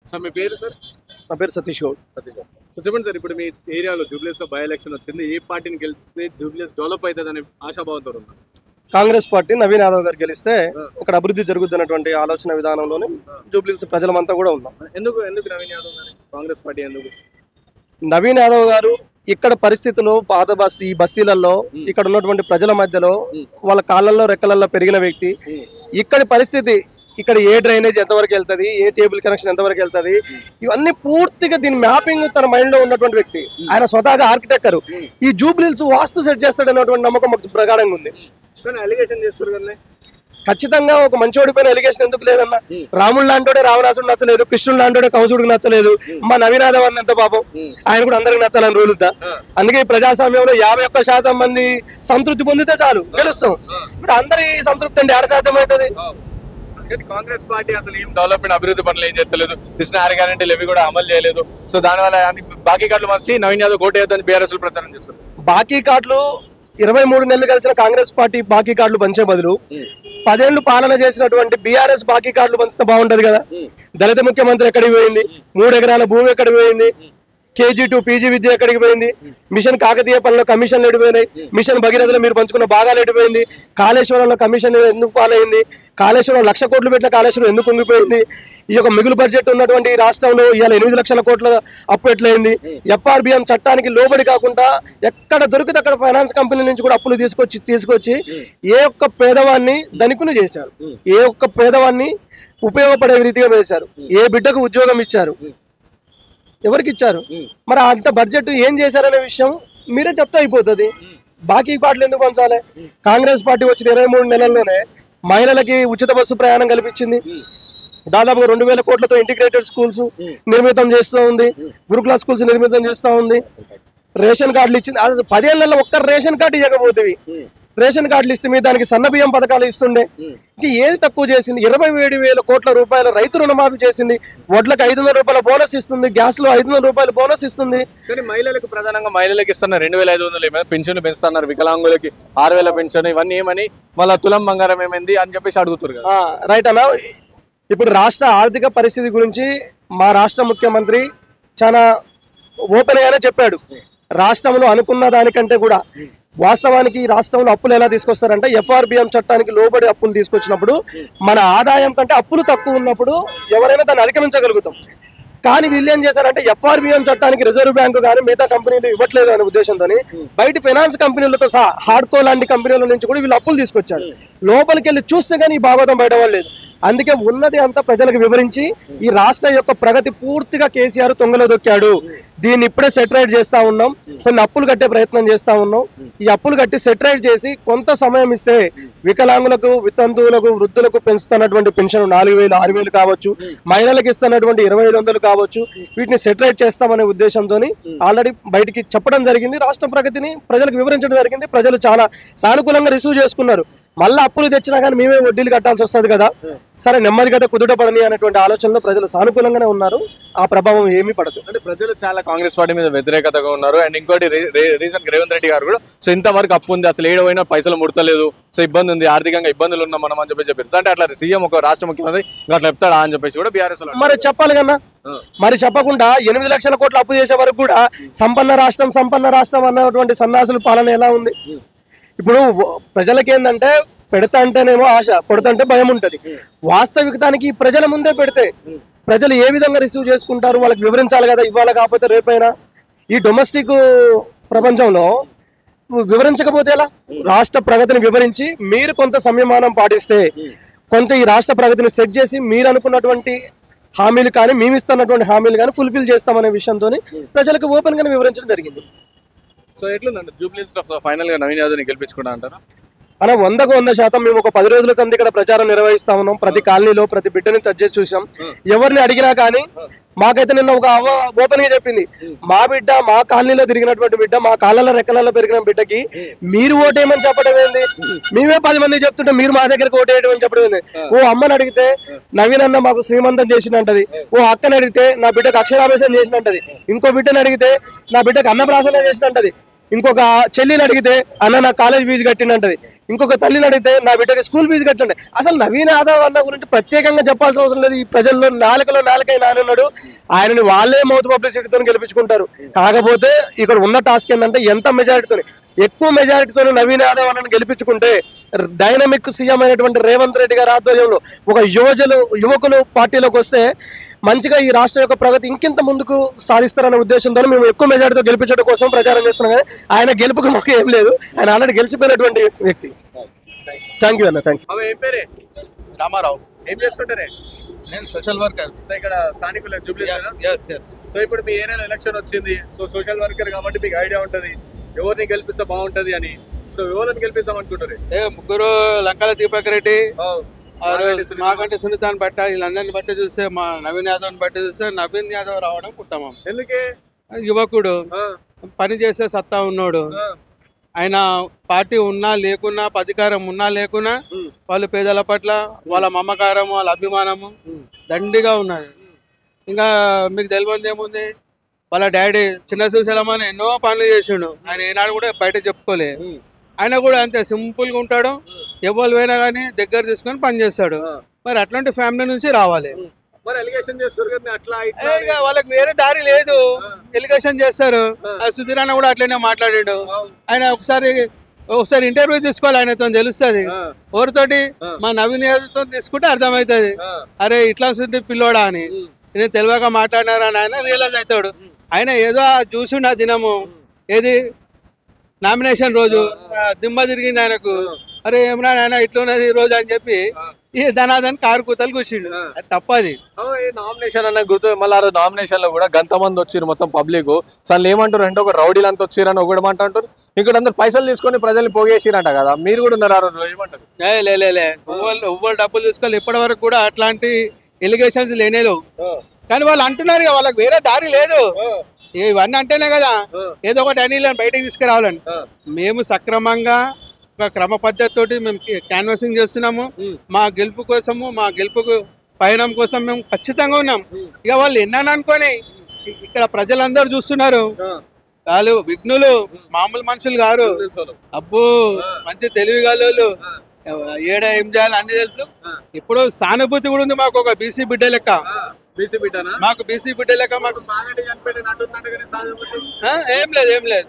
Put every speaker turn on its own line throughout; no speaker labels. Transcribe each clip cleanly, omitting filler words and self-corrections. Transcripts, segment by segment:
Sir మీ పేరు sir?
నా పేరు సతీష్ గౌడ్.
సో చెప్పండి సార్, ఇప్పుడు మీ ఏరియాలో జూబ్లీస్ లో బై ఎలక్షన్ వచ్చింది, ఏ పార్టీని గెలిస్తే జూబ్లీస్ డెవలప్ అవుతుంది అనే ఆశాభావంతో ఉన్నారు?
కాంగ్రెస్ పార్టీ నవీన్ యాదవ్ గారు గెలిస్తే ఇక్కడ అభివృద్ధి జరుగుతున్నటువంటి ఆలోచన విధానంలోనే జూబ్లీస్ ప్రజలమంతా కూడా ఉన్నాం.
ఎందుకు ఎందుకు నవీన్ యాదవ్ గారు కాంగ్రెస్ పార్టీ ఎందుకు?
నవీన్ యాదవ్ గారు ఇక్కడ పరిస్థితులు పాత ఈ బస్తీలలో ఇక్కడ ఉన్నటువంటి ప్రజల మధ్యలో వాళ్ళ కాళ్ళల్లో రెక్కలలో పెరిగిన వ్యక్తి. ఇక్కడి పరిస్థితి, ఇక్కడ ఏ డ్రైనేజ్ ఎంతవరకు వెళ్తుంది, ఏ టేబుల్ కనెక్షన్ ఎంతవరకు వెళ్తుంది, ఇవన్నీ పూర్తిగా దీని మ్యాపింగ్ తన మైండ్ లో ఉన్నటువంటి వ్యక్తి. ఆయన స్వతహాగా ఆర్కిటెక్టర్. ఈ జూబ్లీస్ వాస్తు సెట్ చేస్తాడు అన్నటువంటి నమ్మకం మాకు ప్రగాఢంగా ఉంది.
కానీ అలిగేషన్ చేస్తారు కదా,
ఖచ్చితంగా ఒక మంచి ఓడిపోయిన ఎలిగేషన్ ఎందుకు లేదన్నా? రాముడు లాంటోడే రావణాసుడు నచ్చలేదు, కృష్ణుడు లాంటోడే కంసుడికి నచ్చలేదు, మా నవీన్ యాదవ్ అన్న ఎంత పాపం, ఆయన కూడా అందరికి నచ్చాలని రూలుతా. అందుకే ఈ ప్రజాస్వామ్యంలో 51% మంది సంతృప్తి పొందితే చాలు గెలుస్తాం. ఇప్పుడు అందరి సంతృప్తి అంటే 6% అవుతుంది.
కాంగ్రెస్ పార్టీ అసలు ఏం డెవలప్మెంట్ అభివృద్ధి పనులు ఏం చేస్తలేదు, కృష్ణ గ్యారెంటీలు ఇవి కూడా అమలు చేయలేదు. సో దానివల్ల బాకీ కార్డులు మార్చి నవీన్ యాదవ్ కోట వేద్దని బీఆర్ఎస్ ప్రచారం చేస్తారు.
బాకీ కార్డులు 23 నెలలు కలిసిన కాంగ్రెస్ పార్టీ బాకీ కార్డులు పంచే బదులు 10 ఏళ్లు పాలన చేసినటువంటి బీఆర్ఎస్ బాకీ కార్డులు పంచితే బాగుంటది కదా. దళిత ముఖ్యమంత్రి ఎక్కడికి పోయింది, 3 ఎకరాల భూమి ఎక్కడికి పోయింది, KG2 PG విద్య ఎక్కడికి పోయింది, మిషన్ కాకతీయ పనుల్లో కమిషన్లు ఎడిపోయినాయి, మిషన్ భగీరథలో మీరు పంచుకున్న భాగాలు ఎడిపోయింది, కాళేశ్వరంలో కమిషన్ ఎందుకు పాలైంది, కాళేశ్వరం 1,00,000 కోట్లు పెట్టిన కాళేశ్వరం ఎందుకు ఉంగిపోయింది, ఈ యొక్క మిగులు బడ్జెట్ ఉన్నటువంటి రాష్ట్రంలో ఇవాళ 8 లక్షల కోట్ల అప్పు ఎట్లయింది, FRBM చట్టానికి లోబడి కాకుండా ఎక్కడ దొరికితే అక్కడ ఫైనాన్స్ కంపెనీ నుంచి కూడా అప్పులు తీసుకొచ్చి ఏ ఒక్క పేదవాన్ని ధనికుని చేశారు, ఏ ఒక్క పేదవాన్ని ఉపయోగపడే రీతిగా వేశారు, ఏ బిడ్డకు ఉద్యోగం ఇచ్చారు, ఎవరికి ఇచ్చారు, మరి అంత బడ్జెట్ ఏం చేశారనే విషయం మీరే చెప్తే అయిపోతుంది. బాకీ పాటలు ఎందుకు పంచాలి? కాంగ్రెస్ పార్టీ వచ్చిన 23 నెలల్లోనే మహిళలకి ఉచిత బస్సు ప్రయాణం కల్పించింది, దాదాపుగా 2,000 కోట్లతో ఇంటిగ్రేటెడ్ స్కూల్స్ నిర్మితం చేస్తూ ఉంది, గురుకుల స్కూల్స్ నిర్మితం చేస్తూ ఉంది, రేషన్ కార్డులు ఇచ్చింది. అసలు 10 ఏళ్లలో ఒక్క రేషన్ కార్డు ఇవ్వకపోతే, రేషన్ కార్డులు ఇస్తే మీరు దానికి సన్నబియ్యం పథకాలు ఇస్తుండే. ఇంక ఏది తక్కువ చేసింది? 27,000 కోట్ల రూపాయల రైతు రుణమాఫీ చేసింది, వడ్లకు 500 రూపాయల బోనస్ ఇస్తుంది, గ్యాస్ లో 500 రూపాయల బోనస్ ఇస్తుంది.
కానీ మహిళలకు ప్రధానంగా మహిళలకు ఇస్తున్నారు 2,500 పెన్షన్లు పెంచుతున్నారు, వికలాంగులకి 6,000 పెన్షన్, ఇవన్నీ ఏమని మళ్ళీ తులం బంగారం ఏమైంది అని చెప్పేసి అడుగుతారు కదా.
రైట్ అన్న. ఇప్పుడు రాష్ట్ర ఆర్థిక పరిస్థితి గురించి మా రాష్ట్ర ముఖ్యమంత్రి చాలా ఓపెన్ గానే చెప్పాడు. రాష్ట్రంలో అనుకున్న దానికంటే కూడా వాస్తవానికి రాష్ట్రంలో అప్పులు ఎలా తీసుకొస్తారంటే FRBM చట్టానికి లోబడి అప్పులు తీసుకొచ్చినప్పుడు మన ఆదాయం కంటే అప్పులు తక్కువ ఉన్నప్పుడు ఎవరైనా దాన్ని అధిగమించగలుగుతాం. కానీ వీళ్ళు ఏం చేశారంటే FRBM చట్టానికి రిజర్వ్ బ్యాంకు కానీ మిగతా కంపెనీలు ఇవ్వట్లేదు అనే ఉద్దేశంతో బయట ఫైనాన్స్ కంపెనీలతో సహా హార్డ్కో లాంటి కంపెనీల నుంచి కూడా వీళ్ళు అప్పులు తీసుకొచ్చారు. లోపలికి వెళ్ళి చూస్తే కానీ ఈ భాగవతం బయటపడలేదు. అందుకే ఉన్నది అంతా ప్రజలకు వివరించి ఈ రాష్ట్ర యొక్క ప్రగతి పూర్తిగా కేసీఆర్ తొంగలో దొక్కాడు, దీన్ని ఇప్పుడే సెటరైట్ చేస్తా ఉన్నాం, కొన్ని అప్పులు కట్టే ప్రయత్నం చేస్తా ఉన్నాం. ఈ అప్పులు కట్టి సెటరైట్ చేసి కొంత సమయం ఇస్తే వికలాంగులకు, వితంతువులకు, వృద్ధులకు పెంచుతున్నటువంటి పెన్షన్ 4,000, 6,000 కావచ్చు, మహిళలకు ఇస్తున్నటువంటి 2,500 కావచ్చు, వీటిని సెటరైట్ చేస్తామనే ఉద్దేశంతో ఆల్రెడీ బయటికి చెప్పడం జరిగింది. రాష్ట్ర ప్రగతిని ప్రజలకు వివరించడం జరిగింది. ప్రజలు చాలా సానుకూలంగా రిసీవ్ చేసుకున్నారు. మళ్ళీ అప్పులు తెచ్చినా కానీ మేమే వడ్డీలు కట్టాల్సి వస్తుంది కదా, సరే నెమ్మదిగా కుదుట పడని అనేటువంటి ఆలోచనలో ప్రజలు సానుకూలంగానే ఉన్నారు. ఆ ప్రభావం ఏమీ పడదు.
అంటే ప్రజలు చాలా కాంగ్రెస్ పార్టీ మీద వ్యతిరేకతగా ఉన్నారు. అండ్ ఇంకోటి రీసెంట్ రేవంత్ రెడ్డి గారు కూడా సో ఇంతవరకు అప్పు ఉంది, అసలు ఏడవైనా పైసలు ముడతలేదు, సో ఇబ్బంది ఉంది, ఆర్థికంగా ఇబ్బందులు ఉన్నాం మనం అని చెప్పారు. అంటే అట్లా సీఎం ఒక రాష్ట్ర ముఖ్యమంత్రి అట్లా చెప్తాడా అని చెప్పేసి కూడా బీఆర్ఎస్
మరి చెప్పాలి కన్నా. మరి చెప్పకుండా 8 లక్షల కోట్ల అప్పు చేసే వరకు కూడా సంపన్న రాష్ట్రం అన్నటువంటి సన్నాసుల పాలన ఎలా ఉంది? ఇప్పుడు ప్రజలకి ఏంటంటే పెడతా అంటేనేమో ఆశ, కొడతంటే భయం ఉంటది. వాస్తవికతానికి ప్రజల ముందే పెడితే ప్రజలు ఏ విధంగా రిసీవ్ చేసుకుంటారు వాళ్ళకి వివరించాలి కదా, ఇవాళ కాకపోతే రేపైనా. ఈ డొమెస్టిక్ ప్రపంచంలో వివరించకపోతే ఎలా? రాష్ట్ర ప్రగతిని వివరించి మీరు కొంత సంయమానం పాటిస్తే కొంత ఈ రాష్ట్ర ప్రగతిని సెట్ చేసి మీరు అనుకున్నటువంటి హామీలు కానీ మేము ఇస్తున్నటువంటి హామీలు కానీ ఫుల్ఫిల్ చేస్తామనే విషయంతో ప్రజలకు ఓపెన్ గానే వివరించడం జరిగింది.
సో ఎట్లుందండి జూబ్లీస్ లో ఫైనల్ గా నవీన్ యాదవ్ ని గెలిపించుకుంటా అంటారా?
అలా 100% మేము ఒక 10 రోజుల సంది ఇక్కడ ప్రచారం నిర్వహిస్తా ఉన్నాం. ప్రతి కాలనీలో ప్రతి బిడ్డని టచ్ చేసి చూసాం. ఎవరిని అడిగినా కానీ మాకైతే నిన్న ఒక అవ్వ ఓపెన్ గా చెప్పింది, మా బిడ్డ మా కాలనీలో తిరిగినటువంటి బిడ్డ, మా కాళ్ళలో రెక్కలలో పెరిగిన బిడ్డకి మీరు ఓటేయమని చెప్పడం ఏంది? మేమే 10 మంది చెప్తుంటే మీరు మా దగ్గరకు ఓటేయడం అని చెప్పడం ఏంది? ఓ అమ్మని అడిగితే నవీన్ అన్న మాకు శ్రీమంతం చేసినట్టది, ఓ అక్కని అడిగితే నా బిడ్డకు అక్షరాభ్యాసం చేసినట్టది, ఇంకో బిడ్డని అడిగితే నా బిడ్డకు అన్నప్రాసన చేసినట్టది, ఇంకొక చెల్లిని అడిగితే అన్న నా కాలేజ్ ఫీజు కట్టినంటది. ఇంకొక తల్లిని అడిగితే నా బిడ్డకి స్కూల్ ఫీజు కట్టండి. అసలు నవీన్ యాదవ్ అన్న గురించి ప్రత్యేకంగా చెప్పాల్సిన అవసరం లేదు. ఈ ప్రజల్లో నాలుకై నానున్నాడు. ఆయనని వాళ్ళే మౌత్ పబ్లిసిటీతో గెలిపించుకుంటారు. కాకపోతే ఇక్కడ ఉన్న టాస్క్ ఏంటంటే ఎంత మెజారిటీతో, ఎక్కువ మెజారిటీతో నవీన్ యాదవ్ అన్నని గెలిపించుకుంటే డైనమిక్ సీఎం అయినటువంటి రేవంత్ రెడ్డి గారి ఆధ్వర్యంలో ఒక యువకులు పార్టీలోకి వస్తే మంచిగా ఈ రాష్ట్రం యొక్క ప్రగతి ఇంకింత ముందుకు సాధిస్తారనే ఉద్దేశంతో మేము ఎక్కువ మెజారిటీతో గెలిపించడం కోసం ప్రచారం చేస్తున్నాం. కానీ ఆయన గెలుపుకు మాకు ఏం లేదు. ఆయన ఆల్రెడీ గెలిచిపోయినటువంటి వ్యక్తి. థ్యాంక్ యూ అన్న. Thank you.
ఏం పేరే?
రామారావు.
ఏం చేస్తుంటారే?
నేను సోషల్ వర్కర్.
సో ఇక్కడ స్థానికుల జూబ్లీ. సో ఇప్పుడు మీ ఏరియాలో ఎలక్షన్ వచ్చింది. సో సోషల్ వర్కర్ కాబట్టి మీకు ఐడియా ఉంటది ఎవరిని గెలిపిస్తే బాగుంటది అని. సో ఎవరిని గెలిపిస్తాం అనుకుంటారు?
ముగ్గురు లంకల దీపక్ రెడ్డి, మాకంటే సునీతాన్ని బట్ట, వీళ్ళందరిని బట్టి చూస్తే మా నవీన్ యాదవ్ బట్టి చూస్తే నవీన్ యాదవ్ రావడం ఉత్తమం.
ఎందుకే?
యువకుడు, పని చేసే సత్తా ఉన్నాడు. ఆయన పార్టీ ఉన్నా లేకున్నా, అధికారం ఉన్నా లేకున్నా వాళ్ళు పేదల పట్ల వాళ్ళ మమకారము, వాళ్ళ అభిమానము దండిగా ఉన్నది. ఇంకా మీకు తెలియదు ఏముంది, వాళ్ళ డాడీ చిన్న శ్రీశైలమని ఎన్నో పనులు చేసిండు. ఆయన ఏనాడు కూడా బయట చెప్పుకోలే. ఆయన కూడా అంతే సింపుల్ గా ఉంటాడు. ఎవరు పోయినా కానీ దగ్గర తీసుకొని పని చేస్తాడు. మరి అట్లాంటి ఫ్యామిలీ నుంచి రావాలి. వాళ్ళకి వేరే దారి లేదు, ఎలిగేషన్ చేస్తారు. సుధీర్ అన్న కూడా అట్లనే మాట్లాడాడు. ఆయన ఒకసారి ఇంటర్వ్యూ తీసుకోవాలి, ఆయనతో తెలుస్తుంది. ఎవరితోటి మా నవీన్ యాదవ్తో తీసుకుంటే అర్థమవుతుంది, అరే ఇట్లా పిల్లోడా అని. నేను తెలియక మాట్లాడినారని ఆయన రియలైజ్ అవుతాడు. ఆయన ఏదో చూసిండు ఆ దినము, ఏది నామినేషన్ రోజు దిమ్మ తిరిగింది ఆయనకు. అరే ఏమన్నా ఆయన ఇట్లున్నది ఈ రోజు అని చెప్పి ఈ ధనాదని కారు కూతలు కూర్చిండు. అది తప్పది.
నామినేషన్ అన్న గుర్తు. మళ్ళీ ఆ రోజు నామినేషన్ లో కూడా గంత మంది వచ్చారు, మొత్తం పబ్లిక్. అసలు ఏమంటారు అంటే ఒక రౌడీలు అంతా వచ్చిరని ఒకటి మాట అంటారు. ఇక్కడ అందరు పైసలు తీసుకొని ప్రజల్ని పోగేసిరంట కదా, మీరు కూడా ఉన్నారు ఆ రోజు, ఏమంటారు?
లే ఎవ్వరు డబ్బులు తీసుకోవాలి. ఇప్పటి వరకు కూడా అట్లాంటి ఎలిగేషన్స్ లేనేలేవు. కానీ వాళ్ళు అంటున్నారు వాళ్ళకి వేరే దారి లేదు. ఇవన్నీ అంటేనే కదా ఏదో ఒకటి అని బయటకు తీసుకురావాలని. మేము సక్రమంగా ఒక క్రమ పద్ధతితోటి మేము క్యాన్వాసింగ్ చేస్తున్నాము. మా గెలుపు కోసము, మా గెలుపుకు పయనం కోసం మేము ఖచ్చితంగా ఉన్నాం. ఇక వాళ్ళు ఎన్నాను అనుకోని ఇక్కడ ప్రజలందరూ చూస్తున్నారు. వాళ్ళు విఘ్నులు, మామూలు మనుషులు గారు. అబ్బో మంచి తెలివి గలలు, ఏడ ఏం చేయాలి అన్ని తెలుసు. ఇప్పుడు సానుభూతి కూడా ఉంది మాకు. ఒక బీసీ బిడ్డ లెక్క, మాకు బీసీ బిడ్డ లెక్క. మాకు ఏం లేదు.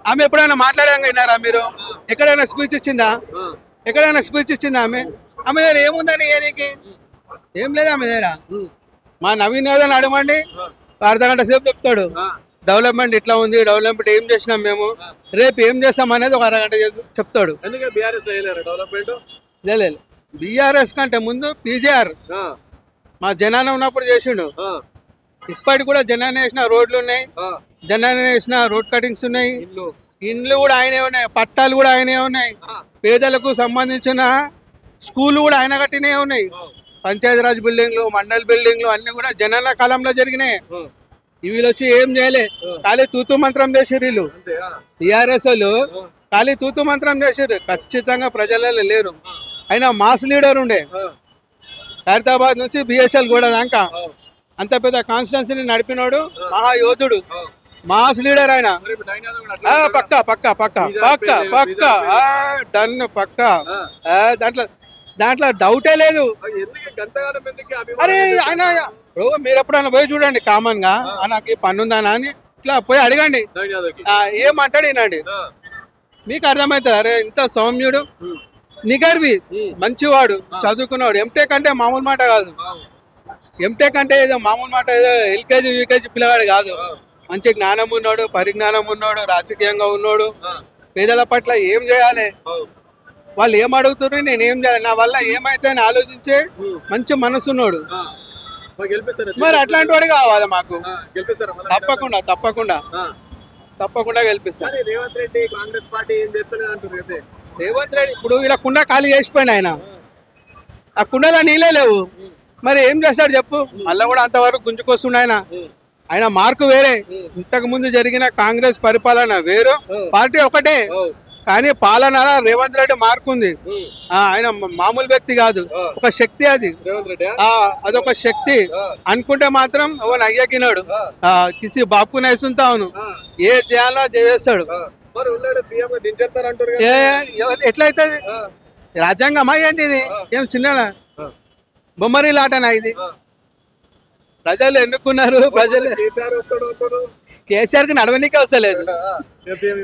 ఆమె ఎప్పుడైనా మాట్లాడాక విన్నారా మీరు? ఎక్కడైనా స్పీచ్ ఇచ్చిందా? ఆమె దగ్గర ఏముందని ఏనికి ఏం లేదు ఆమె దగ్గర. మా నవీన్ యాదవ్ అడగండి, అర్ధగంట సేపు చెప్తాడు. డెవలప్మెంట్ ఇట్లా ఉంది, డెవలప్మెంట్ ఏం చేసినాం మేము, రేపు ఏం చేస్తాం అనేది ఒక అరగంట చెప్తాడు. లేదు, బీఆర్ఎస్ కంటే ముందు పీజీఆర్ మా జనాన ఉన్నప్పుడు చేసిండు. ఇప్పటికి కూడా జనాన్ని వేసిన రోడ్లు ఉన్నాయి, జనాన్ని వేసిన రోడ్ కటింగ్స్ ఉన్నాయి, ఇండ్లు కూడా ఆయనే ఉన్నాయి, పట్టాలు కూడా ఆయనే ఉన్నాయి, పేదలకు సంబంధించిన స్కూల్ కూడా ఆయన కట్టినే ఉన్నాయి, పంచాయతీరాజ్ బిల్డింగ్లు, మండల్ బిల్డింగ్లు అన్ని కూడా జనాల కాలంలో జరిగినాయి. వీళ్ళు వచ్చి ఏం చేయలే, ఖాళీ తూతు మంత్రం చేసారు వీళ్ళు. టీఆర్ఎస్ వాళ్ళు ఖాళీ తూతు మంత్రం చేసారు. ఖచ్చితంగా ప్రజలలో లేరు. ఆయన మాస్ లీడర్ ఉండే, హైదరాబాద్ నుంచి బిఎస్ఎల్ కూడా దాకా అంత పెద్ద కాన్స్టిట్యున్సీని నడిపినోడు, మహాయోధుడు, మాస్ లీడర్ ఆయన. పక్క పక్క పక్క పక్క పక్క డన్ పక్క, దాంట్లో డౌటే లేదు. అరే ఆయన మీరు ఎప్పుడైనా పోయి చూడండి, కామన్ గా నాకు పని ఉందానా అని ఇట్లా పోయి అడగండి, ఏమంటాడు వినండి, మీకు అర్థమవుతుంది. అరే ఇంత సౌమ్యుడు, నిగర్వి, మంచివాడు, చదువుకున్నాడు. ఎంటెక్ అంటే మామూలు మాట కాదు. ఎంటెక్ అంటే ఏదో మామూలు మాట, ఏదో ఎల్కేజీ యూకేజీ పిల్లవాడు కాదు. మంచి జ్ఞానం ఉన్నాడు, పరిజ్ఞానం ఉన్నాడు, రాజకీయంగా ఉన్నాడు. పేదల పట్ల ఏం చేయాలి, వాళ్ళు ఏం అడుగుతున్నారు, నేను ఏం చేయాలి, నా వల్ల ఏమైతే అని ఆలోచించే మంచి మనసున్నాడు. మరి అట్లాంటి వాడు కావాలి మాకు. తప్పకుండా తప్పకుండా తప్పకుండా గెలిపిస్తారు.
రేవంత్ రెడ్డి కాంగ్రెస్ పార్టీ ఏం చేస్తలేదు అంటారు.
రేవంత్ రెడ్డి ఇప్పుడు ఇలా కుండ ఖాళీ చేసిపోయింది. ఆయన ఆ కుండలో నీళ్ళే లేవు, మరి ఏం చేస్తాడు చెప్పు. మళ్ళీ కూడా అంతవరకు గుంజుకొస్తుండ ఆయన మార్కు వేరే. ఇంతకు ముందు జరిగిన కాంగ్రెస్ పరిపాలన వేరు, పార్టీ ఒకటే, కానీ పాలన రేవంత్ రెడ్డి మార్కు ఉంది. ఆయన మామూలు వ్యక్తి కాదు, ఒక శక్తి. అది అదొక శక్తి అనుకుంటే మాత్రం ఓ అయ్యకినాడు కిసి బాపుకు నైసుంటావును, ఏ చేయాలో చేస్తాడు.
మరి ఉన్నాడు సీఎం గా దించేస్తారంటారు
ఎట్లయితుంది రాజ్యాంగమా ఏంది ఇది ఏం చిన్న బొమ్మరిలాటనా ఇది ప్రజలు ఎన్నుకున్నారు ప్రజలు కేసీఆర్ కి నడవనికే వస్తలేదు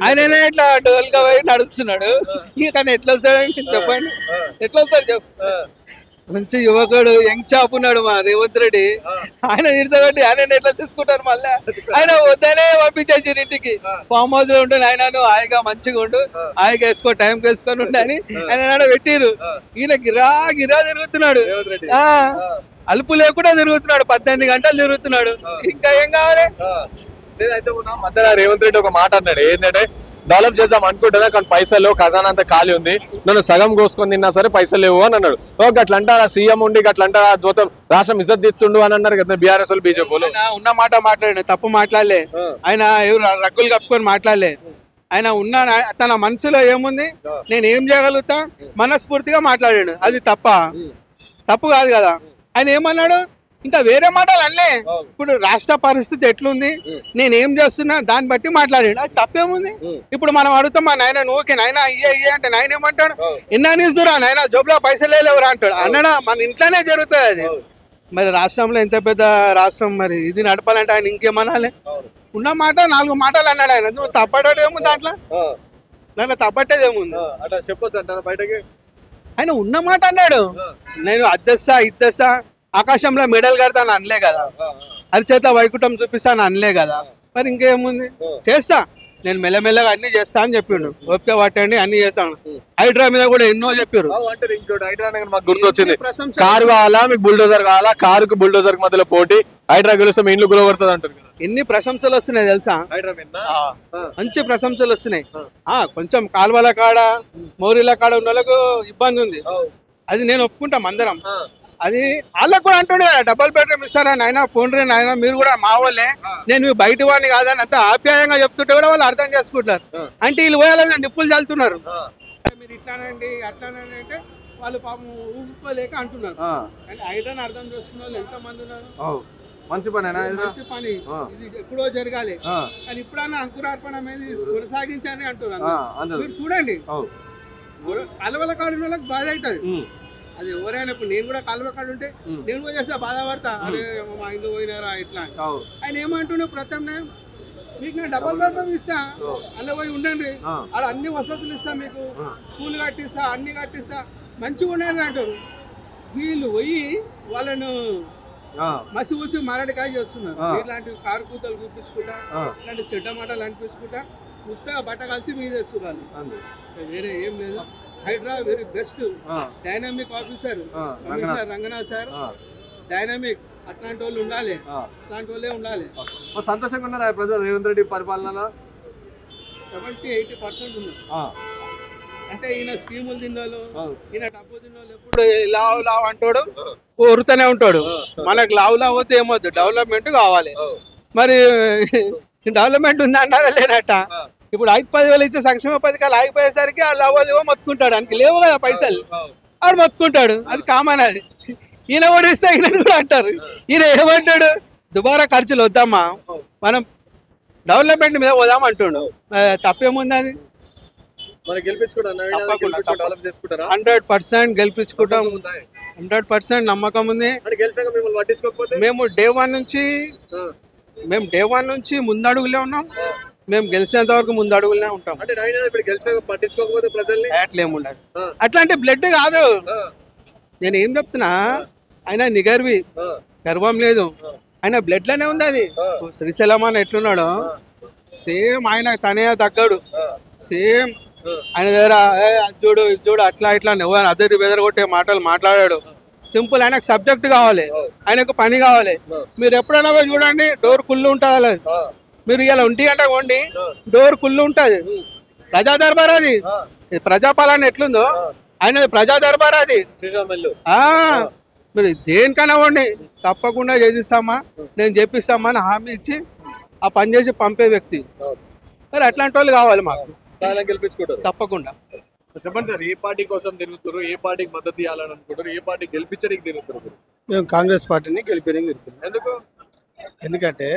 ఆయననే ఇట్లా డోల్గా పోయి నడుస్తున్నాడు ఇక కానీ ఎట్లా వస్తాడు చెప్పండి ఎట్లా వస్తాడు చెప్పు మంచి యువకుడు యంగ్ చాప్ ఉన్నాడు మా రేవంత్ రెడ్డి ఆయన నిడిచబెట్టి ఆయన ఎట్లా తీసుకుంటారు మళ్ళీ ఆయన వద్దనే పంపించేసారు ఇంటికి ఫామ్ హౌస్ లో ఉండు ఆయన హాయిగా మంచిగా ఉండు హాయిగా వేసుకో టైం వేసుకొని ఉండు అని ఆయన పెట్టిరు ఈయన గిరా గిరా తిరుగుతున్నాడు అలుపు లేకుండా తిరుగుతున్నాడు 18 గంటలు తిరుగుతున్నాడు ఇంకా ఏం కావాలి
లేదైతే మధ్యలో రేవంత్ రెడ్డి ఒక మాట అన్నాడు ఏంటంటే డెవలప్ చేద్దాం అనుకుంటున్నా కానీ పైసలు లేవు ఖజానా అంతా ఖాళీ ఉంది నన్ను సగం కోసుకొని తిన్నా సరే పైసలు లేవు అని అన్నాడు అట్లా అంటారా సీఎం ఉండి అట్లా అంటారా మొత్తం రాష్ట్రం ఇజ్జత్ తీస్తుండు అని అన్నారు కదా బీఆర్ఎస్ వాళ్ళు బీజేపీ
ఉన్న మాట మాట్లాడాడు తప్పు మాట్లాడలే ఆయన ఎవరు రగ్గులు కప్పుకొని మాట్లాడలే ఆయన ఉన్న తన మనసులో ఏముంది నేను ఏం చేయగలుగుతా మనస్ఫూర్తిగా మాట్లాడాడు అది తప్పు కాదు కదా ఆయన ఏమన్నాడు ఇంకా వేరే మాటలు అనలే ఇప్పుడు రాష్ట్ర పరిస్థితి ఎట్లుంది నేను ఏం చేస్తున్నా దాన్ని బట్టి మాట్లాడాడు అది తప్పేముంది ఇప్పుడు మనం అడుగుతాం మా నాయన నువ్వుకే నాయన అయ్యే అంటే నాయన ఏమంటాడు ఎన్నా నీసురా నాయన జోబులో పైసలు లేవురా అంటాడు అన్నాడా మన ఇంట్లోనే జరుగుతుంది అది మరి రాష్ట్రంలో ఎంత పెద్ద రాష్ట్రం మరి ఇది నడపాలంటే ఆయన ఇంకేమనాలి ఉన్న మాట 4 మాటలు అన్నాడు ఆయన నువ్వు తప్పటేమో దాంట్లో తప్పట్టేదేముంది
అట్లా చెప్పొచ్చు అంటారా బయటకి
ఆయన ఉన్న మాట అన్నాడు నేను ఇద్దేస్తా ఆకాశంలో మెడల్ కడతాను అనలే కదా అరిచేత వైకుంఠం చూపిస్తాను అనలే కదా మరి ఇంకేముంది చేస్తా నేను మెల్లమెల్లగా అన్ని చేస్తా అని చెప్పిండు ఓపిక పట్టండి అన్ని చేస్తాను హైడ్రా మీద కూడా ఎన్నో చెప్పారు
మాకు గుర్తొచ్చింది కారు కావాలా మీకు బుల్డోజర్ కావాలా కారుకు బుల్డోజర్ మధ్యలో పోటీ హైడ్రా గెలిస్తే మీ ఇంట్లో గురపడుతుంది అంటారు
ఎన్ని ప్రశంసలు వస్తున్నాయి తెలుసా మంచి ప్రశంసలు వస్తున్నాయి కొంచెం కాలువల కాడ మౌరీల కాడ ఉన్న వాళ్ళకు ఇబ్బంది ఉంది అది నేను ఒప్పుకుంటాం అందరం అది వాళ్ళకు కూడా అంటుండే కదా డబల్ బెడ్రూమ్ ఇస్తారా నాయన పోండ్రి నాయన మీరు కూడా మా వాళ్ళే నేను బయట వాడిని కాదని అంత ఆప్యాయంగా చెప్తుంటే కూడా వాళ్ళు అర్థం చేసుకుంటారు అంటే వీళ్ళు పోయాలని నిప్పులు చల్లుతున్నారు మీరు ఇట్లానండి అట్లానండి అంటే వాళ్ళు పాపం ఊపుకోలేక అంటున్నారు అంటే హైడ్రాని అర్థం చేసుకున్న వాళ్ళు ఎంత మంది ఉన్నారు
మంచి పని
మంచి పని ఇది ఎప్పుడో జరగాలి కానీ ఇప్పుడన్నా అంకురార్పణ మీద కొనసాగించని అంటున్నారు మీరు చూడండి అలవల కాడిన వాళ్ళకి బాధ అవుతుంది అది ఎవరైనా ఇప్పుడు నేను కూడా కాలువ కాడు ఉంటే నేను కూడా చేస్తా బాధపడతా అరే మా ఇంట్లో పోయినారా ఇట్లా ఆయన ఏమంటున్నావు ప్రత్యామ్నాయం మీకు నేను డబల్ బెడ్రూమ్ ఇస్తా అలా పోయి ఉండండి అలా అన్ని వసతులు ఇస్తా మీకు స్కూల్ కట్టిస్తా అన్ని కట్టిస్తా మంచిగా ఉండండి అంటారు వీళ్ళు పోయి వాళ్ళను మసి ఊసి మారడికాయ చేస్తున్నారు ఇట్లాంటి కారు కూతలు చూపించుకుంటా ఇలాంటి చెడ్డ మాటలు అనిపించుకుంటా ముత్తగా బట్ట కలిసి మీద వేస్తున్నారు వేరే ఏం లేదు HYDRAA very best dynamic officer Ranganath sir dynamic అట్లాంటి వాళ్ళు ఉండాలి అట్లాంటి వాళ్ళే ఉండాలి
సంతోషంగా ఉన్నారు ప్రజలు రేవంత్ రెడ్డి పరిపాలన
70-80% ఉన్నారు అంటే ఈయన స్కీములు తిన్నోళ్ళు ఈయన డబ్బు తిన్నోళ్ళు ఎప్పుడు లావు అంటాడు కోరుతూనే ఉంటాడు మనకు లావు వద్దు ఏమొద్దు డెవలప్మెంట్ కావాలి మరి డెవలప్మెంట్ ఉందా అంటారా లేనట్ట ఇప్పుడు 5-10 వేలు ఇచ్చే సంక్షేమ పథకాలు ఆగిపోయేసరికి ఆ లావాదేవో మొత్తుకుంటాడు ఆయనకి లేవు కదా పైసలు ఆడు మొత్తుకుంటాడు అది కామన్ అది ఈయన కూడా ఇస్తే ఈయన కూడా అంటారు ఈయన ఏమంటాడు దుబారా ఖర్చులు వద్దామా మనం డెవలప్మెంట్ మీద పోదాం అంటుండు తప్పేముంది అది 100% గెలిపించుకుంటాం 100% నమ్మకం ఉంది మేము డే వన్ నుంచి ముందడుగులే ఉన్నాం మేము గెలిచేంత వరకు ముందడుగులనే ఉంటాం అట్లేముండదు అట్లా అంటే బ్లడ్ కాదు నేను ఏం చెప్తున్నా ఆయన నిగర్వి గర్వం లేదు ఆయన బ్లడ్ లోనే ఉంది అది శ్రీశైలం అని ఎట్లున్నాడు సేమ్ ఆయన తనే తగ్గడు సేమ్ ఆయన దగ్గర చూడు అట్లా ఇట్లా అద్దరి బెదరగొట్టే మాటలు మాట్లాడాడు సింపుల్ ఆయనకు సబ్జెక్ట్ కావాలి ఆయనకు పని కావాలి మీరు ఎప్పుడైనా పోయి చూడండి డోర్ కుళ్ళు ఉంటుంది మీరు ఇలా 1 గంట కొండి డోర్ కుళ్ళు ఉంటుంది ప్రజా దర్బార్ అది ప్రజాపాలన ఎట్లుందో ఆయన ప్రజా దర్బార్ అది మీరు దేనికైనా వండి తప్పకుండా చేసిస్తామా నేను చేపిస్తామా అని హామీ ఇచ్చి ఆ పని చేసి పంపే వ్యక్తి మరి అట్లాంటి వాళ్ళు కావాలి మాకు
గెలిపించుకుంటారు
తప్పకుండా
చెప్పండి సార్ ఏ పార్టీ కోసం తిరుగుతారు ఏ పార్టీకి మద్దతు ఇవ్వాలని అనుకుంటారు ఏ పార్టీ గెలిపించడానికి తిరుగుతారు
మేము కాంగ్రెస్ పార్టీని గెలిపేయడానికి తిరుగుతున్నాం
ఎందుకు
ఎందుకంటే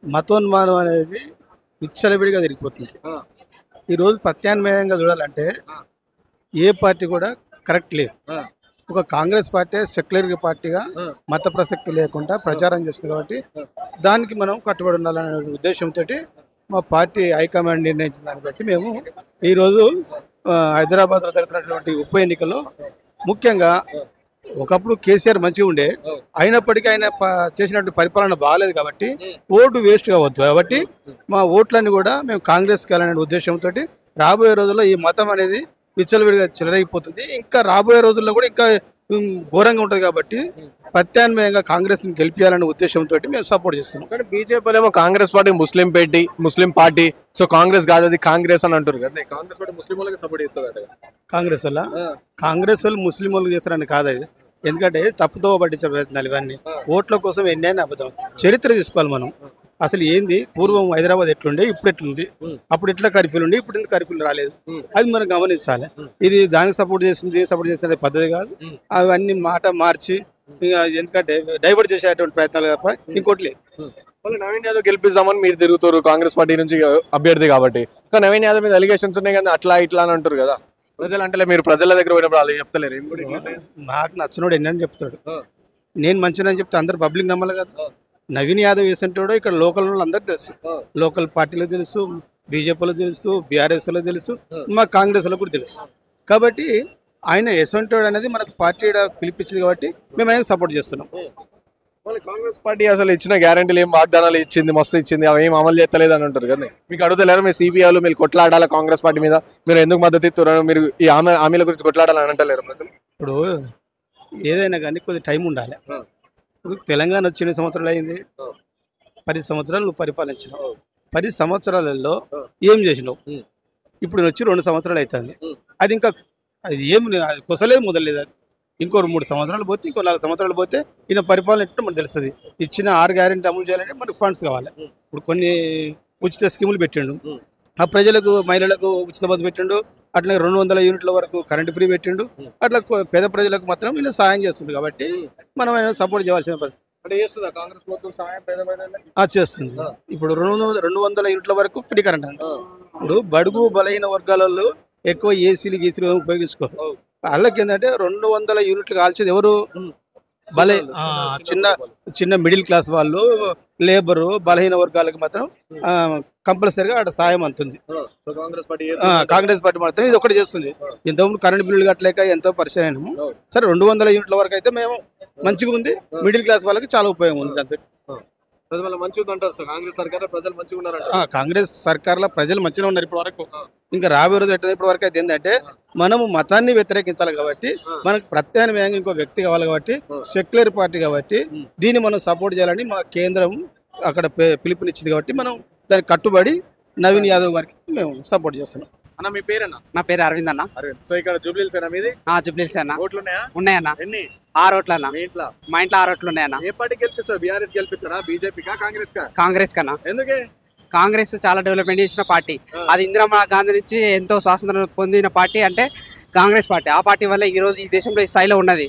మతోన్మానం అనేది విచ్చలవిడిగా తిరిగిపోతుంది. ఈరోజు ప్రత్యామ్నాయంగా చూడాలంటే ఏ పార్టీ కూడా కరెక్ట్ లేదు. ఒక కాంగ్రెస్ పార్టీ సెక్యులర్ పార్టీగా మత ప్రసక్తి లేకుండా ప్రచారం చేస్తుంది కాబట్టి దానికి మనం కట్టుబడి ఉండాలనే ఉద్దేశంతో మా పార్టీ హైకమాండ్ నిర్ణయించిన దాన్ని బట్టి మేము ఈరోజు హైదరాబాద్లో జరుగుతున్నటువంటి ఉప ఎన్నికల్లో ముఖ్యంగా ఒకప్పుడు కేసీఆర్ మంచిగా ఉండే, అయినప్పటికీ ఆయన చేసినటువంటి పరిపాలన బాగాలేదు కాబట్టి ఓటు వేస్ట్ కావద్దు కాబట్టి మా ఓట్లన్నీ కూడా మేము కాంగ్రెస్కి వెళ్ళాలనే ఉద్దేశంతో రాబోయే రోజుల్లో ఈ మతం అనేది విచ్చలవిడిగా చెలరైపోతుంది. ఇంకా రాబోయే రోజుల్లో కూడా ఇంకా ఘోరంగా ఉంటుంది కాబట్టి ప్రత్యామ్నాయంగా కాంగ్రెస్ గెలిపించాలనే ఉద్దేశంతో మేము సపోర్ట్ చేస్తున్నాం.
కానీ బీజేపీ ఏమో Congress party Muslim party, so Congress కాదు అది కాంగ్రెస్ అని అంటారు కదా, కాంగ్రెస్ పార్టీ ముస్లిం వాళ్ళకి సపోర్ట్ చేస్తుంది.
కాంగ్రెస్ వాళ్ళు ముస్లిం వాళ్ళు చేస్తారని కాదు అది, ఎందుకంటే తప్పుతో పట్టించే ప్రయత్నాలు ఇవన్నీ ఓట్ల కోసం ఎన్నైనా అబద్ధం. చరిత్ర తీసుకోవాలి మనం. అసలు ఏంది పూర్వం హైదరాబాద్ ఎట్లుండే, ఇప్పుడు ఎట్లుంది, అప్పుడు ఎట్లా కర్ఫ్యూలు ఉండే, ఇప్పుడు ఎందుకు కర్ఫ్యూలు రాలేదు, అది మనం గమనించాలి. ఇది దానికి సపోర్ట్ చేస్తుంది సపోర్ట్ చేసే పద్ధతి కాదు. అవన్నీ మాట మార్చి ఎందుకంటే డైవర్ట్ చేసేటువంటి ప్రయత్నాలు తప్ప ఇంకోటి లేదు.
నవీన్ యాదవ్ గెలిపిస్తామని మీరు తిరుగుతారు కాంగ్రెస్ పార్టీ నుంచి అభ్యర్థి కాబట్టి, కానీ నవీన్ యాదవ్ మీద అలిగేషన్స్ ఉన్నాయి కానీ అట్లా ఇట్లా అని అంటారు కదా ప్రజలు. అంటే మీరు ప్రజల దగ్గర పోయినప్పుడు వాళ్ళు చెప్తలేరు.
నాకు నచ్చినోడు ఎన్నని చెప్తాడు, నేను మంచిదని చెప్తే అందరు పబ్లిక్ నమ్మాలి కదా. నవీన్ యాదవ్ వేసంటాడో ఇక్కడ లోకల్ అందరికి తెలుసు, లోకల్ పార్టీలకు తెలుసు, బీజేపీలో తెలుసు, బీఆర్ఎస్లో తెలుసు, మా కాంగ్రెస్లో కూడా తెలుసు. కాబట్టి ఆయన ఎసంటోడు అనేది మనకు పార్టీ పిలిపించింది కాబట్టి మేము ఆయన సపోర్ట్ చేస్తున్నాం.
కాంగ్రెస్ పార్టీ అసలు ఇచ్చిన గ్యారెంటీలు ఏం వాగ్దానాలు ఇచ్చింది, మస్తు ఇచ్చింది, అవి ఏం అమలు చేస్తలేదు అని అంటారు కదా. మీకు అడుగుతలేరు మీ సిపిఐలు మీరు కొట్లాడాలి కాంగ్రెస్ పార్టీ మీద, మీరు ఎందుకు మద్దతు ఇస్తున్నారు, మీరు ఈ హామీల గురించి కొట్లాడాలని అంటలేరు అసలు?
ఇప్పుడు ఏదైనా కానీ కొద్ది టైం ఉండాలి. ఇప్పుడు తెలంగాణ వచ్చి ఎన్ని సంవత్సరాలు అయింది? 10 సంవత్సరాలు నువ్వు పరిపాలించినావు. 10 సంవత్సరాలలో ఏం చేసినావు? ఇప్పుడు వచ్చి 2 సంవత్సరాలు అవుతుంది. అది ఇంకా అది ఏమి కొసలే మొదలలేదు. అది ఇంకో 3 సంవత్సరాలు పోతే, ఇంకో 4 సంవత్సరాలు పోతే ఈయన పరిపాలన ఎట్లా మనకు తెలుస్తుంది. ఇచ్చిన 6 గ్యారెంటీ అమలు చేయాలంటే మనకు ఫండ్స్ కావాలి. ఇప్పుడు కొన్ని ఉచిత స్కీములు పెట్టిండు, ఆ ప్రజలకు మహిళలకు ఉచిత బస్సు పెట్టిండు, అట్లా 200 యూనిట్ల వరకు కరెంట్ ఫ్రీ పెట్టిండు. అట్లా పేద ప్రజలకు మాత్రం ఈయన సాయం చేస్తుంది కాబట్టి మనం ఆయన సపోర్ట్ చేయాల్సిన చేస్తుంది. ఇప్పుడు 200 యూనిట్ల వరకు ఫ్రీ కరెంట్ అంట. ఇప్పుడు బడుగు బలహీన వర్గాలలో ఎక్కువ ఏసీలు గీసీలు ఉపయోగించుకోరు. వాళ్ళకి ఏంటంటే 200 యూనిట్లు కాల్చేది ఎవరు? చిన్న మిడిల్ క్లాస్ వాళ్ళు, లేబరు, బలహీన వర్గాలకు మాత్రం కంపల్సరీగా అక్కడ సాయం అందుతుంది. కాంగ్రెస్ పార్టీ మాత్రం ఇది ఒకటి చేస్తుంది. ఇంతకుముందు కరెంట్ బిల్లులు కట్టలేక ఎంతో పరిచయం అయినాము. సరే 200 యూనిట్ల వరకు అయితే మేము మంచిగా ఉంది. మిడిల్ క్లాస్ వాళ్ళకి చాలా ఉపయోగం ఉంది. దాంతో కాంగ్రెస్ సర్కార్లో ప్రజలు మంచిగా ఉన్నారు ఇప్పటి వరకు. ఇంకా రాబోయే రోజు ఎట్లా ఇప్పటి వరకు అయితే ఏంటంటే మనము మతాన్ని వ్యతిరేకించాలి కాబట్టి మనకు ప్రత్యామ్నాయంగా ఇంకో వ్యక్తి కావాలి కాబట్టి సెక్యులర్ పార్టీ కాబట్టి దీన్ని మనం సపోర్ట్ చేయాలని మా కేంద్రం అక్కడ పిలుపునిచ్చింది కాబట్టి మనం దానికి కట్టుబడి నవీన్ యాదవ్ గారికి మేము సపోర్ట్ చేస్తున్నాం.
అన్న మీ పేరన్నా?
నా పేరు అరవింద్ అన్న.
సో ఇక్కడ జూబ్లీహిల్స్ ఏనా మీది?
జూబ్లీహిల్స్ అన్న.
ఓట్లు ఉన్నాయా?
ఉన్నాయన్న.
ఎన్ని?
6 ఓట్లు అన్న. మా ఇంట్లో 6 ఓట్లు ఉన్నాయన్న.
ఏ పార్టీ గెలిపిస్తారు? బీఆర్ఎస్ గెలిపిస్తారా, బీజేపీ కా, కాంగ్రెస్ కా?
కాంగ్రెస్ కన్నా.
ఎందుకే?
కాంగ్రెస్ చాలా డెవలప్మెంట్ చేసిన పార్టీ. అది ఇందిరా గాంధీ నుంచి ఎంతో స్వాతంత్రం పొందిన పార్టీ అంటే కాంగ్రెస్ పార్టీ. ఆ పార్టీ వల్ల ఈ రోజు ఈ దేశంలో ఈ స్థాయిలో ఉన్నది.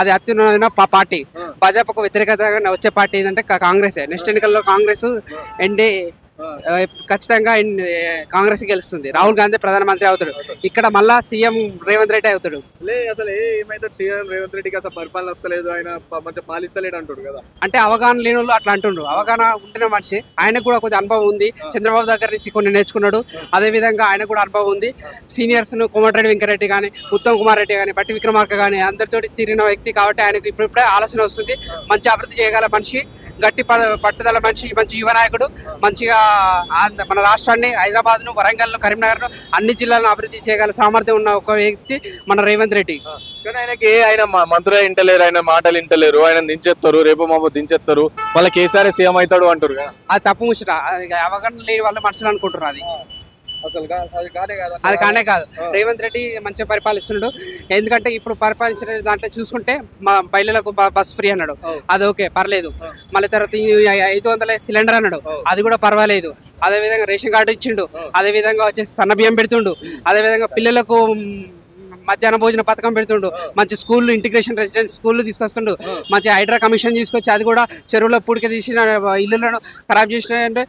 అది అత్యున్నతమైన పార్టీ. భాజపాకు వ్యతిరేకతగా వచ్చే పార్టీ ఏంటంటే కాంగ్రెస్. నెక్స్ట్ ఎన్నికల్లో కాంగ్రెస్ ఎన్డీ ఖచ్చితంగా కాంగ్రెస్ గెలుస్తుంది. రాహుల్ గాంధీ ప్రధానమంత్రి అవుతాడు. ఇక్కడ మళ్ళా సీఎం రేవంత్ రెడ్డి అవుతాడు.
అసలు ఏమైతే సీఎం రేవంత్ రెడ్డికి అసలు పరిపాలన వస్తలేదు, ఆయన మంచిగా పాలిస్తలేడు అంటాడు కదా.
అంటే అవగాహన లేని వాళ్ళు అట్లా అంటుండ్రు. అవగాహన ఉంటున్న మనిషి, ఆయనకు కూడా కొద్ది అనుభవం ఉంది. చంద్రబాబు దగ్గర నుంచి కొన్ని నేర్చుకున్నాడు. అదేవిధంగా ఆయన కూడా అనుభవం ఉంది. సీనియర్స్ కోమటిరెడ్డి వెంకరెడ్డి కానీ, ఉత్తమ్ కుమార్ రెడ్డి కానీ, బట్టి విక్రమార్క కానీ అందరితో తిరిగిన వ్యక్తి కాబట్టి ఆయనకు ఇప్పుడిప్పుడే ఆలోచన వస్తుంది. మంచి అభివృద్ధి చేయగల మనిషి, గట్టి పట్టుదల మనిషి, మంచి యువ నాయకుడు. మంచిగా మన రాష్ట్రాన్ని, హైదరాబాద్ను, వరంగల్ను, కరీంనగర్ను అన్ని జిల్లాలను అభివృద్ధి చేయగల సామర్థ్యం ఉన్న ఒక వ్యక్తి మన రేవంత్ రెడ్డి.
కానీ ఆయనకి ఆయన మంత్రులు ఇంటలేరు, ఆయన మాటలు ఇంటలేరు, ఆయన దించేస్తారు, రేపు మాపు దించేస్తారు, మళ్ళీ కేసీఆర్ సీఎం అవుతాడు అంటారు.
అది తప్పు ముచ్చట. అవగాహన లేని వాళ్ళ మనుషులు అనుకుంటారు. అది కానే కాదు. రేవంత్ రెడ్డి మంచిగా పరిపాలిస్తున్నాడు. ఎందుకంటే ఇప్పుడు పరిపాలించిన దాంట్లో చూసుకుంటే మా మహిళలకు బస్ ఫ్రీ అన్నాడు, అది ఓకే పర్లేదు. మళ్ళీ తర్వాత 500 సిలిండర్ అన్నాడు, అది కూడా పర్వాలేదు. అదేవిధంగా రేషన్ కార్డు ఇచ్చిండు. అదేవిధంగా వచ్చేసి సన్న బియ్యం పెడుతుండు. అదేవిధంగా పిల్లలకు మధ్యాహ్న భోజన పథకం పెడుతుండు, మంచి స్కూళ్ళు ఇంటిగ్రేషన్ రెసిడెన్స్ స్కూళ్ళు తీసుకొస్తుండు, మంచి హైడ్రా కమిషన్ తీసుకొచ్చి అది కూడా చెరువుల పూడికి తీసిన ఇల్లులను ఖరాబ్ చేసిన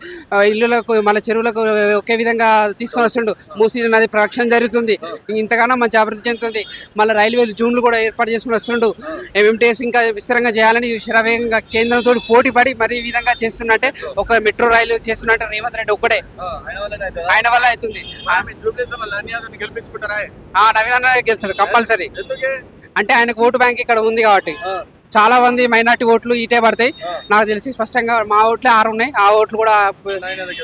ఇల్లులకు మళ్ళీ చెరువులకు ఒకే విధంగా తీసుకొని వస్తుండు. మూసీ నది ప్రక్షణ జరుగుతుంది, ఇంతగానో మంచి అభివృద్ధి చెందుతుంది. మళ్ళీ రైల్వేలు జూన్లు కూడా ఏర్పాటు చేసుకుని వస్తుండు. ఎంఎంటీఎస్ ఇంకా విస్తరంగా చేయాలని శరవేగంగా కేంద్రంతో పోటీ పడి మరి ఈ విధంగా చేస్తున్నట్టే ఒక మెట్రో రైలు చేస్తున్నట్టు రేవంత్ రెడ్డి ఒక్కడే ఆయన వల్ల అవుతుంది. నవీన్ అన్న గెలుస్తాడు కంపల్సరీ. అంటే ఆయనకు ఓటు బ్యాంక్ ఇక్కడ ఉంది కాబట్టి చాలా మంది మైనార్టీ ఓట్లు ఇటే పడతాయి. నాకు తెలిసి స్పష్టంగా మా ఓట్లే 6 ఉన్నాయి, ఆ ఓట్లు కూడా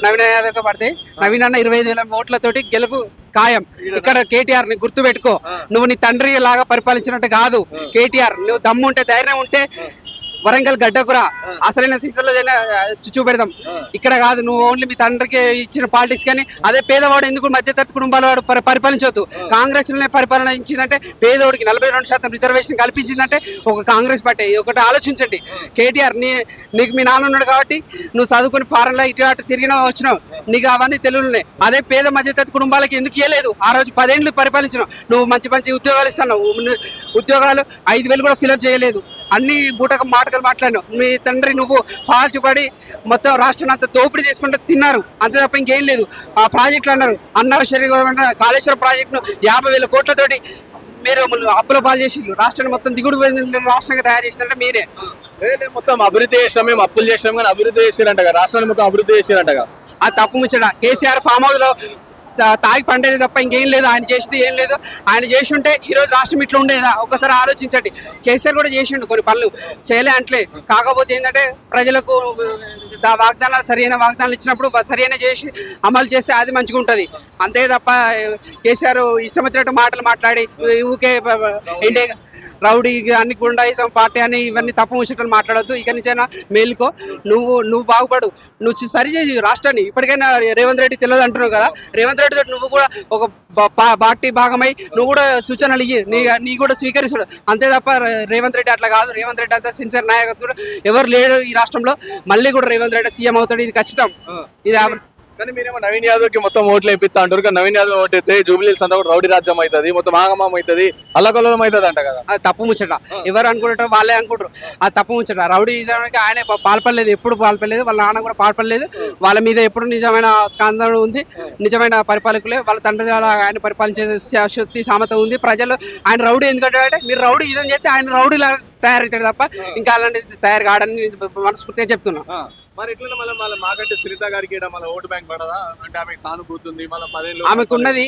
నవీన్ యాదవ్ పడతాయి. నవీన్ అన్న 25,000 ఓట్లతోటి గెలుపు ఖాయం. ఇక్కడ కేటీఆర్ ని గుర్తు పెట్టుకో, నువ్వు నీ తండ్రి లాగా పరిపాలించినట్టు కాదు. కేటీఆర్ నువ్వు దమ్ము ఉంటే ధైర్యం ఉంటే వరంగల్ గడ్డకురా, అసలైన సీజన్లో చూపెడదాం. ఇక్కడ కాదు, నువ్వు ఓన్లీ మీ తండ్రికి ఇచ్చిన పాలిటిక్స్ కానీ అదే పేదవాడు ఎందుకు మధ్యతరగతి కుటుంబాల వాడు పరిపాలించవద్దు. కాంగ్రెస్ పరిపాలన ఇచ్చిందంటే పేదవాడికి 42% రిజర్వేషన్ కల్పించిందంటే ఒక కాంగ్రెస్ పార్టీ. ఒకటి ఆలోచించండి, కేటీఆర్ నీకు మీ నాన్న ఉన్నాడు కాబట్టి నువ్వు చదువుకుని ఫారెన్లో ఇటు అటు తిరిగినా వచ్చినావు, నీకు అవన్నీ తెలుగులున్నాయి. అదే పేద మధ్యతరగతి కుటుంబాలకి ఎందుకు ఇవ్వలేదు? ఆ రోజు 10 ఏళ్ళు పరిపాలించినావు, నువ్వు మంచి మంచి ఉద్యోగాలు ఇస్తున్నావు, ఉద్యోగాలు 5,000 కూడా ఫిలప్ చేయలేదు. అన్ని బూటక మాటలు మాట్లాడినావు. మీ తండ్రి నువ్వు పాల్చిపడి మొత్తం రాష్ట్రాన్ని అంతా దోపిడీ చేసుకుంటే తిన్నారు, అంతే తప్ప ఇంకేం లేదు. ఆ ప్రాజెక్టులు అన్నారు, అన్నారు శరీరం కాళేశ్వరం ప్రాజెక్టును 50,000 కోట్లతోటి మీరు అప్పుల పాలు చేసి రాష్ట్రాన్ని మొత్తం దిగుడు రాష్ట్రంగా తయారు చేసినారంటే మీరే.
మొత్తం అభివృద్ధి చేసినాం, మేము అప్పులు చేసినాం కానీ అభివృద్ధి చేసిరంటగా, రాష్ట్రాన్ని మొత్తం అభివృద్ధి చేసిరంటగా.
అది తప్పు ముచ్చట. కేసీఆర్ ఫామ్ హౌస్ లో తాగి పండేది తప్ప ఇంకేం లేదు, ఆయన చేసింది ఏం లేదు. ఆయన చేసి ఉంటే ఈ రోజు రాష్ట్రం ఇట్లా ఉండేదా? ఒకసారి ఆలోచించండి. కేసీఆర్ కూడా చేసిండు కొన్ని పనులు, చేయలే అంటలే. కాకపోతే ఏంటంటే ప్రజలకు వాగ్దానాలు సరైన వాగ్దానాలు ఇచ్చినప్పుడు సరైన చేసి అమలు చేస్తే అది మంచిగా ఉంటుంది. అంతే తప్ప కేసీఆర్ ఇష్టం వచ్చినట్టు మాటలు మాట్లాడి ఊకే ఏంటి రౌడీ అన్ని గుండాయిజం పార్టీ అని ఇవన్నీ తప్పు ముచ్చటలు మాట్లాడొద్దు. ఇక నుంచైనా మేలుకో, నువ్వు బాగుపడు, నువ్వు సరిచేసి రాష్ట్రాన్ని. ఇప్పటికైనా రేవంత్ రెడ్డి తెలియదు అంటున్నావు కదా, రేవంత్ రెడ్డి నువ్వు కూడా ఒక పార్టీ భాగమై నువ్వు కూడా సూచనలు ఇయ్యి, నీ కూడా స్వీకరిస్తాడు. అంతే తప్ప రేవంత్ రెడ్డి అట్లా కాదు. రేవంత్ రెడ్డి అంతా సిన్సియర్ నాయకత్వం ఎవరు లేడు ఈ రాష్ట్రంలో. మళ్ళీ కూడా రేవంత్ రెడ్డి సీఎం అవుతాడు, ఇది ఖచ్చితం. ఇది
కానీ మీరేమో నవీన్ యాదవ్ కి మొత్తం ఓట్లు వేపిస్తా అంటారు కానీ నవీన్ యాదవ్ ఓటు అయితే జూబ్లీహిల్స్ అంతా కూడా రౌడీ రాజ్యం అవుతుంది, మొత్తం ఆగమం అవుతుంది, అల్లకల్లోలం అవుతుంది అంట కదా.
అది తప్పు ముచ్చట. ఎవరు అనుకుంటారో వాళ్ళే అనుకుంటారు, అది తప్పు ముచ్చట. రౌడీ నిజానికి ఆయన పాల్పడలేదు, ఎప్పుడు పాల్పడలేదు, వాళ్ళ నాన్న కూడా పాల్పడలేదు. వాళ్ళ మీద ఎప్పుడు నిజమైన స్కందన ఉంది, నిజమైన పరిపాలకులే. వాళ్ళ తండ్రి ఆయన పరిపాలించే శక్తి సామత ఉంది. ప్రజలు ఆయన రౌడీ ఎందుకంటే మీరు రౌడీ యుద్ధం చేస్తే ఆయన రౌడీలా తయారవుతాడు తప్ప ఇంకా అలాంటి తయారు కాడని మనస్ఫూర్తిగా చెప్తున్నా.
మరి ఇట్లా మళ్ళీ మాకంటే సునీత గారికి మళ్ళీ ఓటు బ్యాంక్ పడదా అంటే ఆమెకు సానుభూతి ఉంది, మళ్ళీ 10 ఏళ్ళు
ఆమెకు ఉన్నది.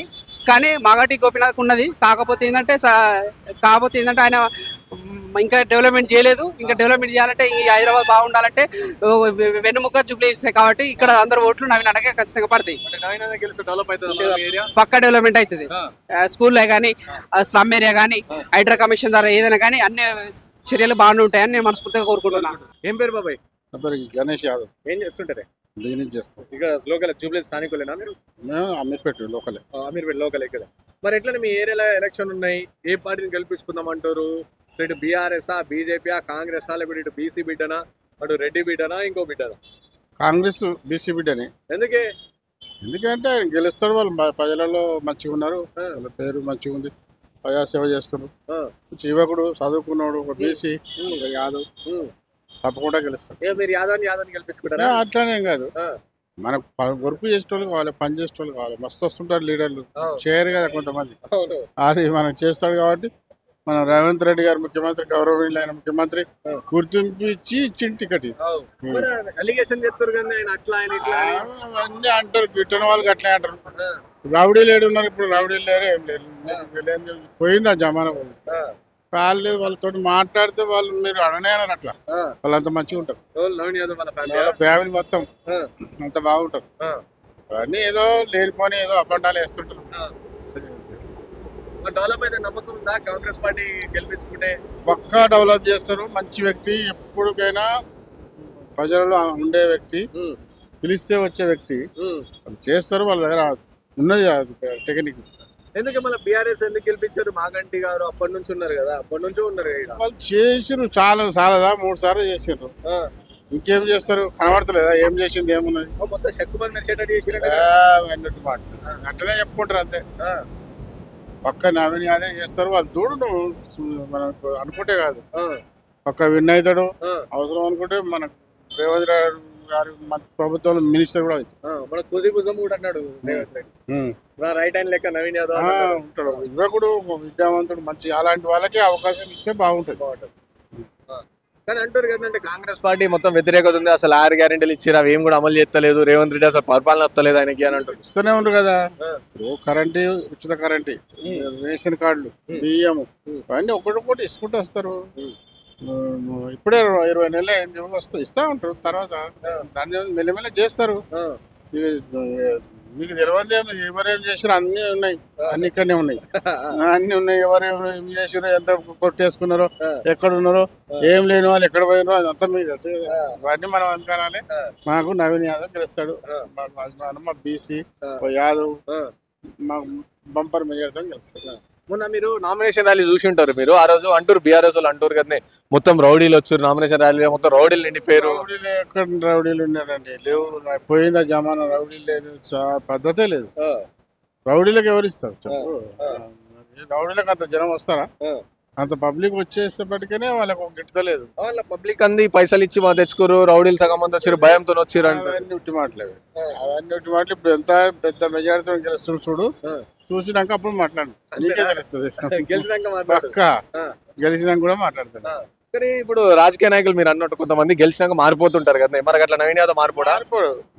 కానీ మాగంటి గోపీనాథ్ ఉన్నది. కాకపోతే ఏంటంటే ఆయన ఇంకా డెవలప్మెంట్ చేయలేదు. ఇంకా డెవలప్మెంట్ చేయాలంటే ఈ హైదరాబాద్ బాగుండాలంటే వెన్నుముక్క జూబ్లీహిల్స్ కాబట్టి ఇక్కడ అందరు ఓట్లు నవీన్ అన్నకే ఖచ్చితంగా పడతాయి. పక్కా డెవలప్మెంట్ అవుతుంది. స్కూల్లో కానీ స్లమ్ ఏరియా కానీ హైడ్రా కమిషన్ ద్వారా ఏదైనా కానీ అన్ని చర్యలు బాగానే ఉంటాయని నేను మనస్ఫూర్తిగా కోరుకుంటున్నాను.
ఏం పేరు బాబాయ్?
గణేష్ యాదవ్.
ఏం చేస్తుంటారే?
బిజినెస్ చేస్తాం.
ఇక్కడ లోకల్ జూబ్లీహిల్స్ స్థానికులేనా మీరు?
అమీర్పేట లోకలే.
అమీర్పేట లోకల్ ఇక్కడ. మరి ఎట్లా మీ ఏరియాలో ఎలక్షన్ ఉన్నాయి, ఏ పార్టీని గెలిపించుకుందాం అంటారు? సో ఇటు బీఆర్ఎస్ఆ, బీజేపీఆ, కాంగ్రెసా, లేకపోతే ఇటు బీసీ బిడ్డనా, అటు రెడ్డి బిడ్డనా, ఇంకో బిడ్డనా?
కాంగ్రెస్ బీసీ బిడ్డని. ఎందుకంటే ఆయన గెలుస్తాడు, వాళ్ళు ప్రజలలో మంచిగా ఉన్నారు, వాళ్ళ పేరు మంచిగా ఉంది, ప్రజాసేవ చేస్తున్నారు, యువకుడు చదువుకున్నాడు, ఒక బీసీ, ఒక యాదవ్, తప్పకుండా గెలుస్తాడు.
మీరు యాదవ్ గెలిపించుకుంటారా?
అట్లానేం కాదు, మనకు వర్క్ చేసేటోళ్ళు కావాలి, పని చేసేటోళ్ళు కావాలి. మస్తు వస్తుంటారు లీడర్లు, చేయరు కదా కొంతమంది, అది మనం చేస్తాడు. కాబట్టి మన రేవంత్ రెడ్డి గారు ముఖ్యమంత్రి, గౌరవనీయులైన ముఖ్యమంత్రి గుర్తింపు ఇచ్చి ఇచ్చిన టికెట్. అవన్నీ అంటారు, గిట్టని వాళ్ళకి అట్లే అంటారు. రౌడీలు ఏడు ఉన్నారు, ఇప్పుడు రౌడీలు లేరు, ఏం లేరు, పోయింది ఆ జమానా పోయింది. రాలేదు, వాళ్ళతో మాట్లాడితే వాళ్ళు మీరు అడనేయాలని అట్లా, వాళ్ళంత మంచిగా ఉంటారు. వాళ్ళ ఫ్యామిలీ మొత్తం అంత బాగుంటారు. అవన్నీ ఏదో లేనిపోని ఏదో అబండాలు వేస్తుంటారు.
కాంగ్రెస్ పార్టీ గెలిపించుకుంటే
పక్కా డెవలప్ చేస్తారు. మంచి వ్యక్తి, ఎప్పటికైనా ప్రజలలో ఉండే వ్యక్తి, పిలిస్తే వచ్చే వ్యక్తి, చేస్తారు. వాళ్ళ దగ్గర ఉన్నది టెక్నిక్.
ఎందుకు మళ్ళీ బీఆర్ఎస్ ఎందుకు గెలిపించారు? మాగంటి గారు అప్పటి నుంచి ఉన్నారు కదా, అప్పటి నుంచి ఉన్నారు.
వాళ్ళు చేసిరు, చాలదా 3 సార్లు చేసారు. ఇంకేం చేస్తారు? కనబడతలేదా ఏం చేసింది? ఏమున్నది?
మొత్తం శక్తిపడి నడిచేటట్టు చేసి
అన్నట్టు మాట అట్లనే చెప్పుకుంటారు అంతే. పక్క నవీన్ యాదవ్ చేస్తారు. వాళ్ళు చూడు నువ్వు మనకు అనుకుంటే కాదు, పక్క విన్ అవుతాడు. అవసరం అనుకుంటే మన రేవంత్ రెడ్డి గారు మన ప్రభుత్వంలో మినిస్టర్ కూడా అవుతాడు.
మన కొద్ది భుజం కూడా అన్నాడు రైట్ హ్యాండ్ లెక్క నవీన్ యాదవ్
ఉంటాడు. యువకుడు, విద్యావంతుడు, మంచి అలాంటి వాళ్ళకి అవకాశం ఇస్తే బాగుంటుంది.
కానీ అంటారు కదంటే కాంగ్రెస్ పార్టీ మొత్తం వ్యతిరేకత ఉంది, అసలు 6 గ్యారెంటీలు ఇచ్చారు అవి ఏం కూడా అమలు చేస్తలేదు, రేవంత్ రెడ్డి అసలు పరిపాలన వస్తలేదు ఆయనకి అని అంటారు.
ఇస్తూనే ఉంటారు కదా, కరెంటు, ఉచిత కరెంటు, రేషన్ కార్డులు, బియ్యం, అవన్నీ ఒకటి ఇసుకుంటూ వస్తారు. ఇప్పుడే 20 నెలలు అయింది, ఇస్తా ఉంటారు. తర్వాత దాన్ని మెల్లమెల్ల చేస్తారు. మీకు తెలియదు ఎవరేం చేసారు, అన్నీ ఉన్నాయి, అన్ని ఇక్కడనే ఉన్నాయి, అన్ని ఉన్నాయి. ఎవరెవరు ఏం చేసారో, ఎంత కొట్టేసుకున్నారో, ఎక్కడ ఉన్నారో, ఏం లేని వాళ్ళు ఎక్కడ పోయినారో అదంతా మీకు తెలుసు. ఇవన్నీ మనం అనుకోవాలి. మాకు నవీన్ యాదవ్ గెలుస్తాడు, మాకు అభిమానం, మా బీసీ యాదవ్ మాకు బంపర్ మెజార్టీతో గెలుస్తాడు.
మొన్న మీరు నామినేషన్ ర్యాలీ చూసి ఉంటారు, మీరు ఆ రోజు అంటారు బీఆర్ఎస్ వాళ్ళు అంటారు కదా మొత్తం రౌడీలు వచ్చారు నామినేషన్ ర్యాలీ, మొత్తం రౌడీలు నిండిపోయారు.
రౌడీలు ఎక్కడ రౌడీలు ఉన్నారండి, లేవు. పోయిందా జమానా, రౌడీలు లేదు, పద్ధతే లేదు. రౌడీలకు ఎవరు ఇస్తారు చెప్పు? రౌడీలకు అంత జనం వస్తారా? అంత పబ్లిక్ వచ్చేసేపటికనే వాళ్ళకు గిట్టలేదు.
వాళ్ళ పబ్లిక్ అంది పైసలు ఇచ్చి మా తెచ్చుకోరు, రౌడీలు సగం మంది వచ్చారు, భయంతో వచ్చారు అంటే
అవన్నీ ఉట్టి మాటలు. అవన్నీ ఉట్టి మాటలు. ఇప్పుడు ఎంత పెద్ద మెజారిటీతో గెలుస్తుంది చూడు, చూసినాక అప్పుడు మాట్లాడు, నీకే తెలుస్తుంది. పక్క గెలిచినాక కూడా మాట్లాడతాను.
కానీ ఇప్పుడు రాజకీయ నాయకులు మీరు అన్నట్టు కొంతమంది గెలిచినాక మారిపోతుంటారు కదా, మరి అట్లా నవీన్ యాదవ్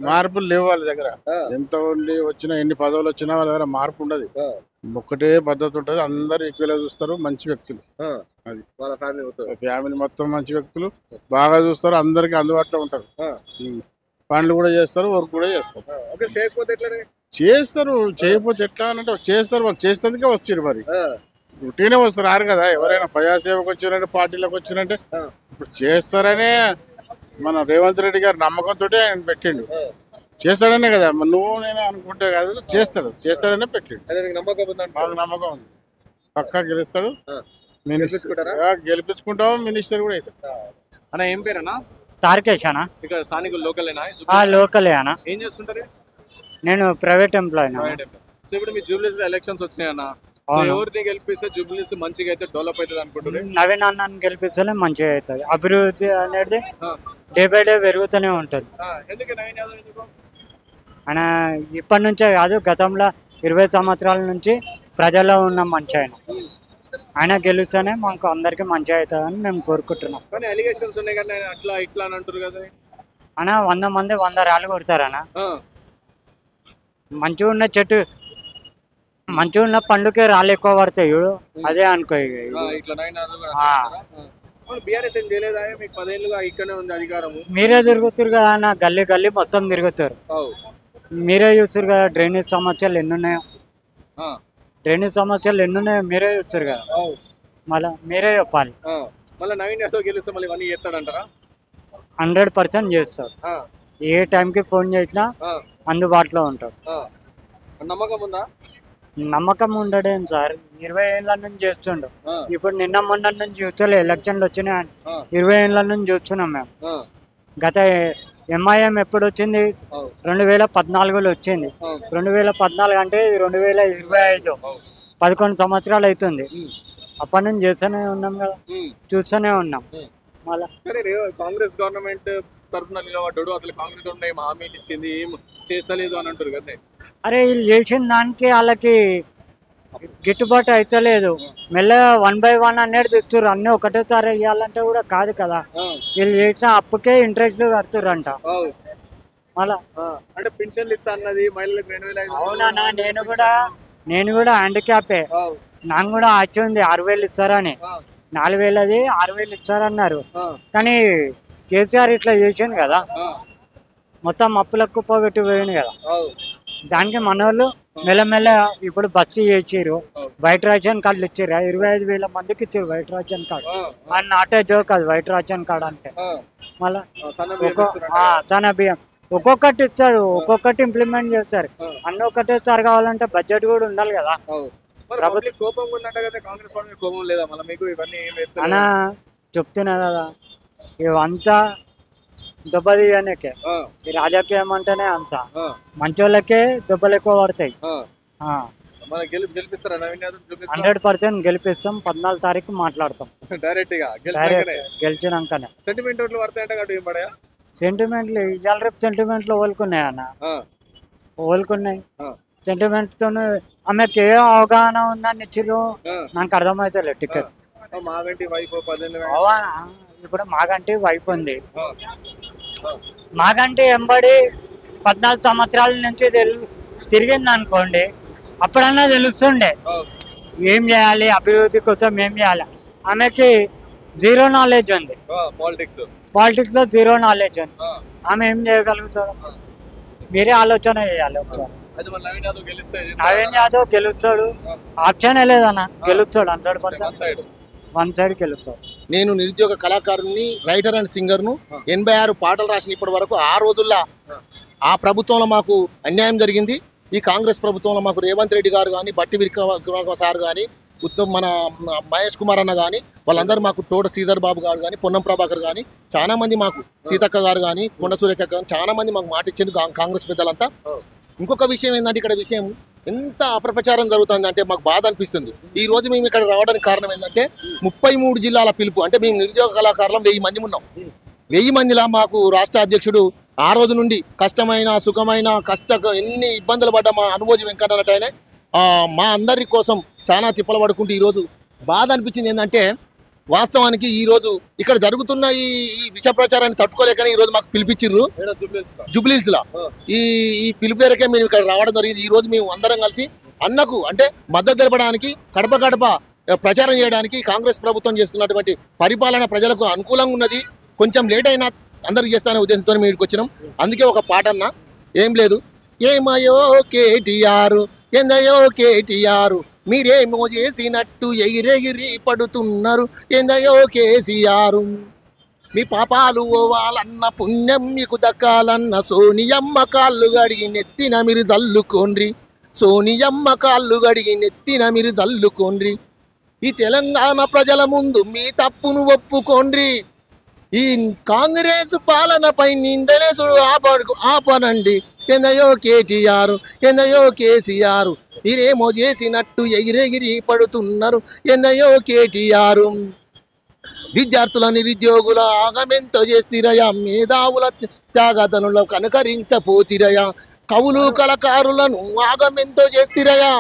మార్పులు లేవు వాళ్ళ దగ్గర. ఎంత ఉండి వచ్చినా, ఎన్ని పదవులు వచ్చినా వాళ్ళ దగ్గర మార్పు ఉండదు. ఒక్కటే పద్ధతి ఉంటుంది, అందరు ఈక్వల్ గా చూస్తారు, మంచి వ్యక్తులు. అది ఫ్యామిలీ మొత్తం మంచి వ్యక్తులు, బాగా చూస్తారు, అందరికి అందుబాటులో ఉంటారు. పనులు కూడా చేస్తారు, వర్క్ కూడా చేస్తారు. చేస్తారు, చేయకపోతే ఎట్లా అంటే చేస్తారు. వాళ్ళు చేసేందుకే వచ్చారు, మరి ఉట్టినే వస్తారు రారు కదా. ఎవరైనా ప్రజాసేవకు వచ్చినంటే, పార్టీలకు వచ్చినంటే ఇప్పుడు చేస్తారనే మన రేవంత్ రెడ్డి గారు నమ్మకంతో ఆయన పెట్టిండు. చేస్తాడనే కదా, నువ్వు నేను అనుకుంటే కాదు, చేస్తాడనే పెట్టిండు. మాకు నమ్మకం ఉంది, పక్కా గెలుస్తాడు. గెలిపించుకుంటాం, మినిస్టర్ కూడా అవుతాడు.
అన్న ఏం పేరన్నా?
తారకేష్ అన్న.
ఇక్కడ స్థానికులు లోకలేనా?
లోకలే అన్న.
ఏం చేస్తుంటారు?
నేను ప్రైవేట్ ఎంప్లాయీ.
సో ఇప్పుడు మీ జూబ్లీస్ ఎలక్షన్స్ వచ్చినాయి అన్న, ఎవరిని గెలిపిస్తే జూబ్లీస్ మంచిగా అయితే డెవలప్ అవుతుంది అనుకుంటున్నారు?
నవీన్ అన్నని గెలిపిస్తేనే మంచిగా అవుతుంది. అభివృద్ధి అనేది డే బై డే పెరుగుతూనే ఉంటుంది. ఆయన ఇప్పటి నుంచే కాదు, గతంలో 20 సంవత్సరాల నుంచి ప్రజల్లో ఉన్న మంచి ఆయన గెలిస్తేనే మాకు అందరికి మంచిగా అవుతుందని మేము కోరుకుంటున్నాం.
కానీ అలిగేషన్స్ ఉన్నాయి కానీ అట్లా ఇట్లా అని అంటారు కదా
అన్న. 100 మంది 100 రాళ్ళు కొడతారన్న. మంచిగా ఉన్న చెట్టు, మంచిగా ఉన్న పండుకే రాళ్ళు ఎక్కువ పడతాయి చూడు, అదే అనుకో. మీరే తిరుగుతారు కదా అన్న, గల్లీ గల్లీ మొత్తం తిరుగుతారు. మీరే చూస్తారు కదా డ్రైనేజ్ సమస్యలు ఎన్ని ఉన్నాయో, మీరే చూస్తారు కదా. మళ్ళీ మీరే చెప్పాలి. 100% చేస్తారు. ఏ టైంకి ఫోన్ చేసినా అందుబాటులో ఉంటారు.
నమ్మకం ఉందా?
నమ్మకం ఉండడేం సార్, 20 ఏళ్ళ నుంచి చేస్తుండు. ఇప్పుడు నిన్న మొన్న నుంచి చూస్తలే, ఎలక్షన్లు వచ్చినాయి, 20 ఏళ్ళ నుంచి చూస్తున్నాం మేము. గత ఎంఐఎం ఎప్పుడు వచ్చింది? 2014లో వచ్చింది. 2014 అంటే 2025, 11 సంవత్సరాలు అవుతుంది. అప్పటి నుంచి చేస్తూనే ఉన్నాం కదా, చూస్తూనే ఉన్నాం. మళ్ళీ
కాంగ్రెస్ గవర్నమెంట్ తరఫున నిలబడ్డాడు, అసలు కాంగ్రెస్ ఏం హామీలు ఇచ్చింది, ఏం చేస్తలేదు అని అంటారు కదా.
అరే వీళ్ళు చేసిన దానికి వాళ్ళకి గిట్టుబాటు అయితలేదు. మెల్లగా 1 by 1 అనేది తెచ్చుర్రు, అన్నీ ఒకటేసారి ఇవ్వాలంటే కూడా కాదు కదా. వీళ్ళు చేసిన అప్పుకే ఇంట్రెస్ట్లు కడుతుర్రంట. మళ్ళా
అంటే పెన్షన్లు ఇస్తా అన్నది మహిళలకు 2005.
అవునా, నేను కూడా హ్యాండిక్యాపే, నాకు కూడా ఆశ ఉంది 6000 ఇస్తారని. 4000 6000 ఇస్తారన్నారు. కానీ కేసీఆర్ ఇట్లా చేసిండు కదా, మొత్తం అప్పులకు పోగొట్టి పోయింది కదా. దానికి మనోళ్ళు మెల్లమెల్ల ఇప్పుడు బస్సు చేసిర్రు, వైట్ రేషన్ కార్డులు ఇచ్చారు. 25,000 మందికి ఇచ్చారు వైట్ రేషన్ కార్డు. అని నాటే జోక్ అది వైట్ రేషన్ కార్డు అంటే. మళ్ళా తన బియ్యం ఒక్కొక్కటి ఇచ్చారు, ఒక్కొక్కటి ఇంప్లిమెంట్ చేస్తారు. అన్ని ఒకటేసారి కావాలంటే బడ్జెట్ కూడా ఉండాలి కదా. అన్నా చెప్తున్నా కదా, ఇవంతా దెబ్బతీయనికే. ఈ రాజకీయం అంటేనే అంత మంచోళ్ళకే దెబ్బలు ఎక్కువ పడతాయి.
మన గెలిపిస్తారా నవీన్ యాదవ్
100% గెలిపిస్తాం. 14 తారీఖు మాట్లాడతాం
డైరెక్ట్ గా
గెలిచినాకనే.
సెంటిమెంట్ ఓట్లు పడతాయంట కాబట్టి ఏం పడయా?
సెంటిమెంట్లు ఇవాళ రేపు సెంటిమెంట్లు ఓలుకున్నాయి అన్న, ఓలుకున్నాయి. సెంటిమెంట్ తో ఆమెకి ఏ అవగాహన ఉందని ఇచ్చిరు నాకు అర్థమైతే టికెట్.
మాగంటి వైఫ్
ఇప్పుడు మాగంటి వైఫ్ ఉంది, మాగంటి ఎంబడి 14 సంవత్సరాల నుంచి తిరిగింది అనుకోండి, అప్పుడన్నా తెలుస్తుండే ఏం చేయాలి, అభివృద్ధి కోసం ఏం చేయాలి. ఆమెకి జీరో నాలెడ్జ్ ఉంది, పాలిటిక్స్ లో జీరో నాలెడ్జ్ ఉంది. ఆమె ఏం చేయగలుగుతారు? మీరే ఆలోచన చేయాలి ఒకసారి. నవీన్ యాదవ్ గెలుస్తాడు, ఆప్షన్ లేదన్న, గెలుస్తాడు 100%. వన్ సైడ్ గెలుస్తాడు.
నేను నిరుద్యోగ కళాకారుని, రైటర్ అండ్ సింగర్ను. 86 పాటలు రాసిన ఇప్పటి వరకు. ఆ రోజుల్లో ఆ ప్రభుత్వంలో మాకు అన్యాయం జరిగింది. ఈ కాంగ్రెస్ ప్రభుత్వంలో మాకు రేవంత్ రెడ్డి గారు కానీ, బట్టి విక్రమ సార్ కానీ, మన మహేష్ కుమార్ అన్న కానీ, వాళ్ళందరూ మాకు తోట శ్రీధర్ బాబు గారు కానీ, పొన్నం ప్రభాకర్ కానీ, చాలా మంది మాకు, సీతక్క గారు కానీ, కొండ సూర్యక్క కానీ, చాలా మంది మాకు మాట ఇచ్చింది కాంగ్రెస్ పెద్దలంతా. ఇంకొక విషయం ఏంటంటే, ఇక్కడ విషయం ఎంత అపప్రచారం జరుగుతుంది అంటే మాకు బాధ అనిపిస్తుంది. ఈ రోజు మేము ఇక్కడ రావడానికి కారణం ఏంటంటే 33 జిల్లాల పిలుపు. అంటే మేము నిరుద్యోగ కళాకారులం 1000 మంది ఉన్నాం. 1000 మందిలా మాకు రాష్ట్ర అధ్యక్షుడు ఆ రోజు నుండి కష్టమైన సుఖమైన ఎన్ని ఇబ్బందులు పడ్డా మా అనుభోజి వెంకటనటైనా మా అందరి కోసం చాలా తిప్పలు పడుకుంటూ ఈరోజు బాధ అనిపించింది. ఏంటంటే వాస్తవానికి ఈరోజు ఇక్కడ జరుగుతున్న ఈ విష ప్రచారాన్ని తట్టుకోలేకనే ఈరోజు మాకు పిలిపించిర్రు జూబ్లీహిల్స్లో. ఈ పిలుపు మేరకే మేము ఇక్కడ రావడం జరిగింది. ఈరోజు మేము అందరం కలిసి అన్నకు అంటే మద్దతు తెలపడానికి, గడప గడప ప్రచారం చేయడానికి కాంగ్రెస్ ప్రభుత్వం చేస్తున్నటువంటి పరిపాలన ప్రజలకు అనుకూలంగా ఉన్నది. కొంచెం లేట్ అయినా అందరికి చేస్తానే ఉద్దేశంతో మేము ఇక్కడికి వచ్చినాం. అందుకే ఒక పాట అన్న, ఏం లేదు, ఏమయో కేటీఆర్ ఎందయో కేటీఆర్ మీరేమో చేసినట్టు ఎగిరెగిరి పడుతున్నారు ఎందయో కేసీఆర్. మీ పాపాలు ఓవాలన్న పుణ్యం మీకు దక్కాలన్న సోనియమ్మ కాళ్ళు గడిగి నెత్తిన మీరు జల్లుకోండ్రి, సోనియమ్మ కాళ్ళు గడిగి నెత్తిన మీరు జల్లుకోండ్రి. ఈ తెలంగాణ ప్రజల ముందు మీ తప్పును ఒప్పుకోండ్రి. ఈ కాంగ్రెస్ పాలనపై నిందలేసుడు ఆపనండి ఎందయో కేటీఆర్ ఎందయో కేసీఆర్ మీరేమో చేసినట్టు ఎగిరెగిరి పడుతున్నారు ఎందయో కేటీఆర్. విద్యార్థుల నిరుద్యోగుల ఆగమెంతో చేసిరయా, మేధావుల త్యాగతనులో కనుకరించపోతిరయా, కవులు కళాకారులను ఆగమెంతో చేసిరయా,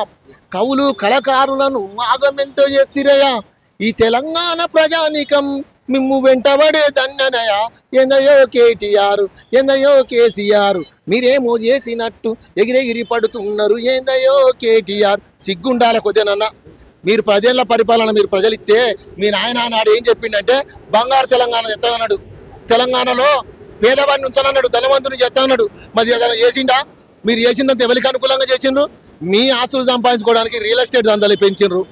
కవులు కళాకారులను ఆగమెంతో చేసిరయా. ఈ తెలంగాణ ప్రజానికం మిమ్ము వెంటబడే దన్ననయా ఎందయో కేటీఆర్ ఎందయో కేసీఆర్ మీరేమో చేసినట్టు ఎగిరెగిరి పడుతున్నారు ఏందయో కేటీఆర్. సిగ్గుండాల కొద్దినన్నా మీరు 10 ఏళ్ల పరిపాలన మీరు ప్రజలు ఇస్తే మీ నాయన నాడు ఏం చెప్పిండంటే బంగారు తెలంగాణ చెప్తానన్నాడు, తెలంగాణలో పేదవాడిని ఉంచాలన్నాడు, ధనవంతుని చెప్తానన్నాడు. మరి ఏదైనా చేసిండా? మీరు చేసిందంత ఎవరికి అనుకూలంగా చేసిండ్రు? మీ ఆస్తులు సంపాదించుకోవడానికి రియల్ ఎస్టేట్ దందాలు పెంచిండ్రు.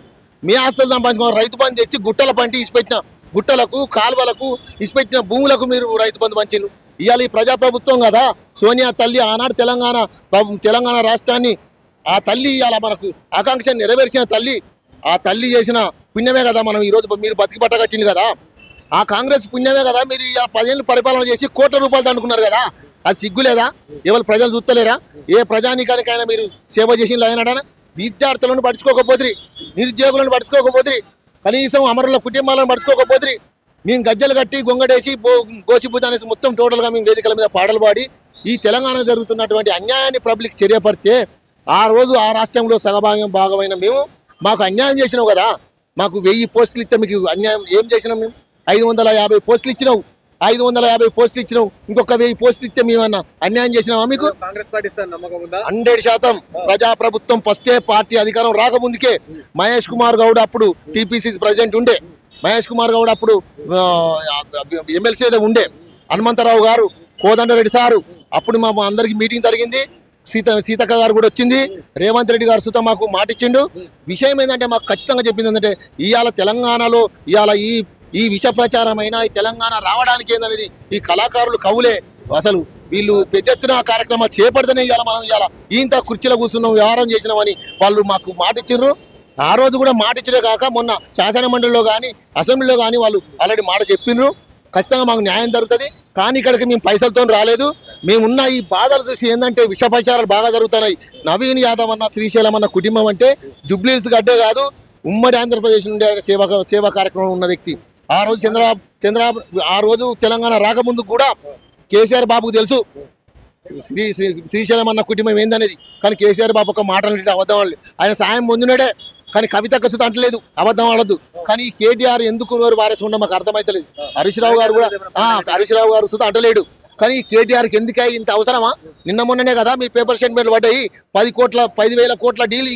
మీ ఆస్తులు సంపాదించుకోవడానికి రైతు బంధు తెచ్చి గుట్టల పంటి ఇసిపెట్టిన గుట్టలకు కాల్వలకు ఇసిపెట్టిన భూములకు మీరు రైతు బంధు పంచిండ్రు. ఇవాళ ఈ ప్రజాప్రభుత్వం కదా, సోనియా తల్లి ఆనాడు తెలంగాణ రాష్ట్రాన్ని ఆ తల్లి ఇవాళ మనకు ఆకాంక్ష నెరవేర్చిన తల్లి, ఆ తల్లి చేసిన పుణ్యమే కదా మనం ఈరోజు మీరు బతికి పట్టగట్టింది కదా. ఆ కాంగ్రెస్ పుణ్యమే కదా మీరు 10 ఏళ్ళు పరిపాలన చేసి కోట్ల రూపాయలు దండుకున్నారు కదా. అది సిగ్గులేదా? ఎవరు ప్రజలు చూస్తలేరా? ఏ ప్రజానికానికైనా మీరు సేవ చేసిన అయినాడనా? విద్యార్థులను పడుచుకోకపోతే, నిరుద్యోగులను పడుచుకోకపోతే, కనీసం అమరుల కుటుంబాలను పడుచుకోకపోతే, మేము గజ్జలు కట్టి గొంగడేసి గోచిపూజ అనేసి మొత్తం టోటల్గా మేము వేదికల మీద పాటలు పాడి ఈ తెలంగాణ జరుగుతున్నటువంటి అన్యాయాన్ని పబ్లిక్ చర్యపడితే ఆ రోజు ఆ రాష్ట్రంలో భాగమైన మేము మాకు అన్యాయం చేసినావు కదా. మాకు 1000 పోస్టులు ఇస్తే మీకు అన్యాయం ఏం చేసినాం? మేము 550 పోస్టులు ఇచ్చినావు, 550 పోస్టులు ఇచ్చినావు. ఇంకొక 1000 పోస్టులు ఇస్తే మేమన్నా అన్యాయం చేసినావా? మీకు 100% ప్రజాప్రభుత్వం ఫస్టే పార్టీ అధికారం రాకముందుకే మహేష్ కుమార్ గౌడ్ అప్పుడు టీపీసీసీ ప్రెసిడెంట్ ఉండే, మహేష్ కుమార్ గౌడ్ అప్పుడు ఎమ్మెల్సీ ఉండే, హనుమంతరావు గారు, కోదండరెడ్డి సారు అప్పుడు మా అందరికి మీటింగ్ జరిగింది. సీతక్క గారు కూడా వచ్చింది, రేవంత్ రెడ్డి గారు సుత మాకు మాట ఇచ్చిండు. విషయం ఏంటంటే మాకు ఖచ్చితంగా చెప్పింది ఏంటంటే ఇవాళ తెలంగాణలో ఇవాళ ఈ విష ప్రచారమైన ఈ తెలంగాణ రావడానికి ఏందనేది ఈ కళాకారులు కవులే అసలు వీళ్ళు పెద్ద ఎత్తున కార్యక్రమాలు చేపడితేనే ఇవాళ మనం ఇవాళ ఇంత కుర్చీలో కూర్చున్నాం, వ్యవహారం చేసినామని వాళ్ళు మాకు మాట ఇచ్చిండ్రు. ఆ రోజు కూడా మాట ఇచ్చడే కాక మొన్న శాసన మండలిలో కానీ అసెంబ్లీలో కానీ వాళ్ళు ఆల్రెడీ మాట చెప్పిండ్రు. ఖచ్చితంగా మాకు న్యాయం జరుగుతుంది. కానీ ఇక్కడికి మేము పైసలతో రాలేదు, మేమున్న ఈ బాధలు చూసి ఏంటంటే విషపచారాలు బాగా జరుగుతున్నాయి. నవీన్ యాదవ్ అన్న శ్రీశైలం అన్న కుటుంబం అంటే జుబ్లీహిల్స్ గడ్డే కాదు, ఉమ్మడి ఆంధ్రప్రదేశ్ నుండి ఆయన సేవా కార్యక్రమం ఉన్న వ్యక్తి. ఆ రోజు చంద్రబాబు ఆ రోజు తెలంగాణ రాకముందు కూడా కేసీఆర్ బాబుకు తెలుసు శ్రీశైలం అన్న కుటుంబం ఏందనేది. కానీ కేసీఆర్ బాబు ఒక మాట అబద్ధం ఆడలేదు. ఆయన సాయం పొందినాడే, కానీ కవితకు సుత అంటలేదు, అబద్ధం ఆడద్దు. కానీ ఈ కేటీఆర్ ఎందుకు నోరు వారేసుకుంటా మాకు అర్థమైతలేదు. హరీష్ రావు గారు కూడా హరీష్ రావు గారు సుత అంటలేడు. కానీ కేటీఆర్కి ఎందుకై ఇంత అవసరమా? నిన్న మొన్ననే కదా మీ పేపర్ స్టేట్మెంట్లు పడ్డాయి. 10,000 కోట్ల డీల్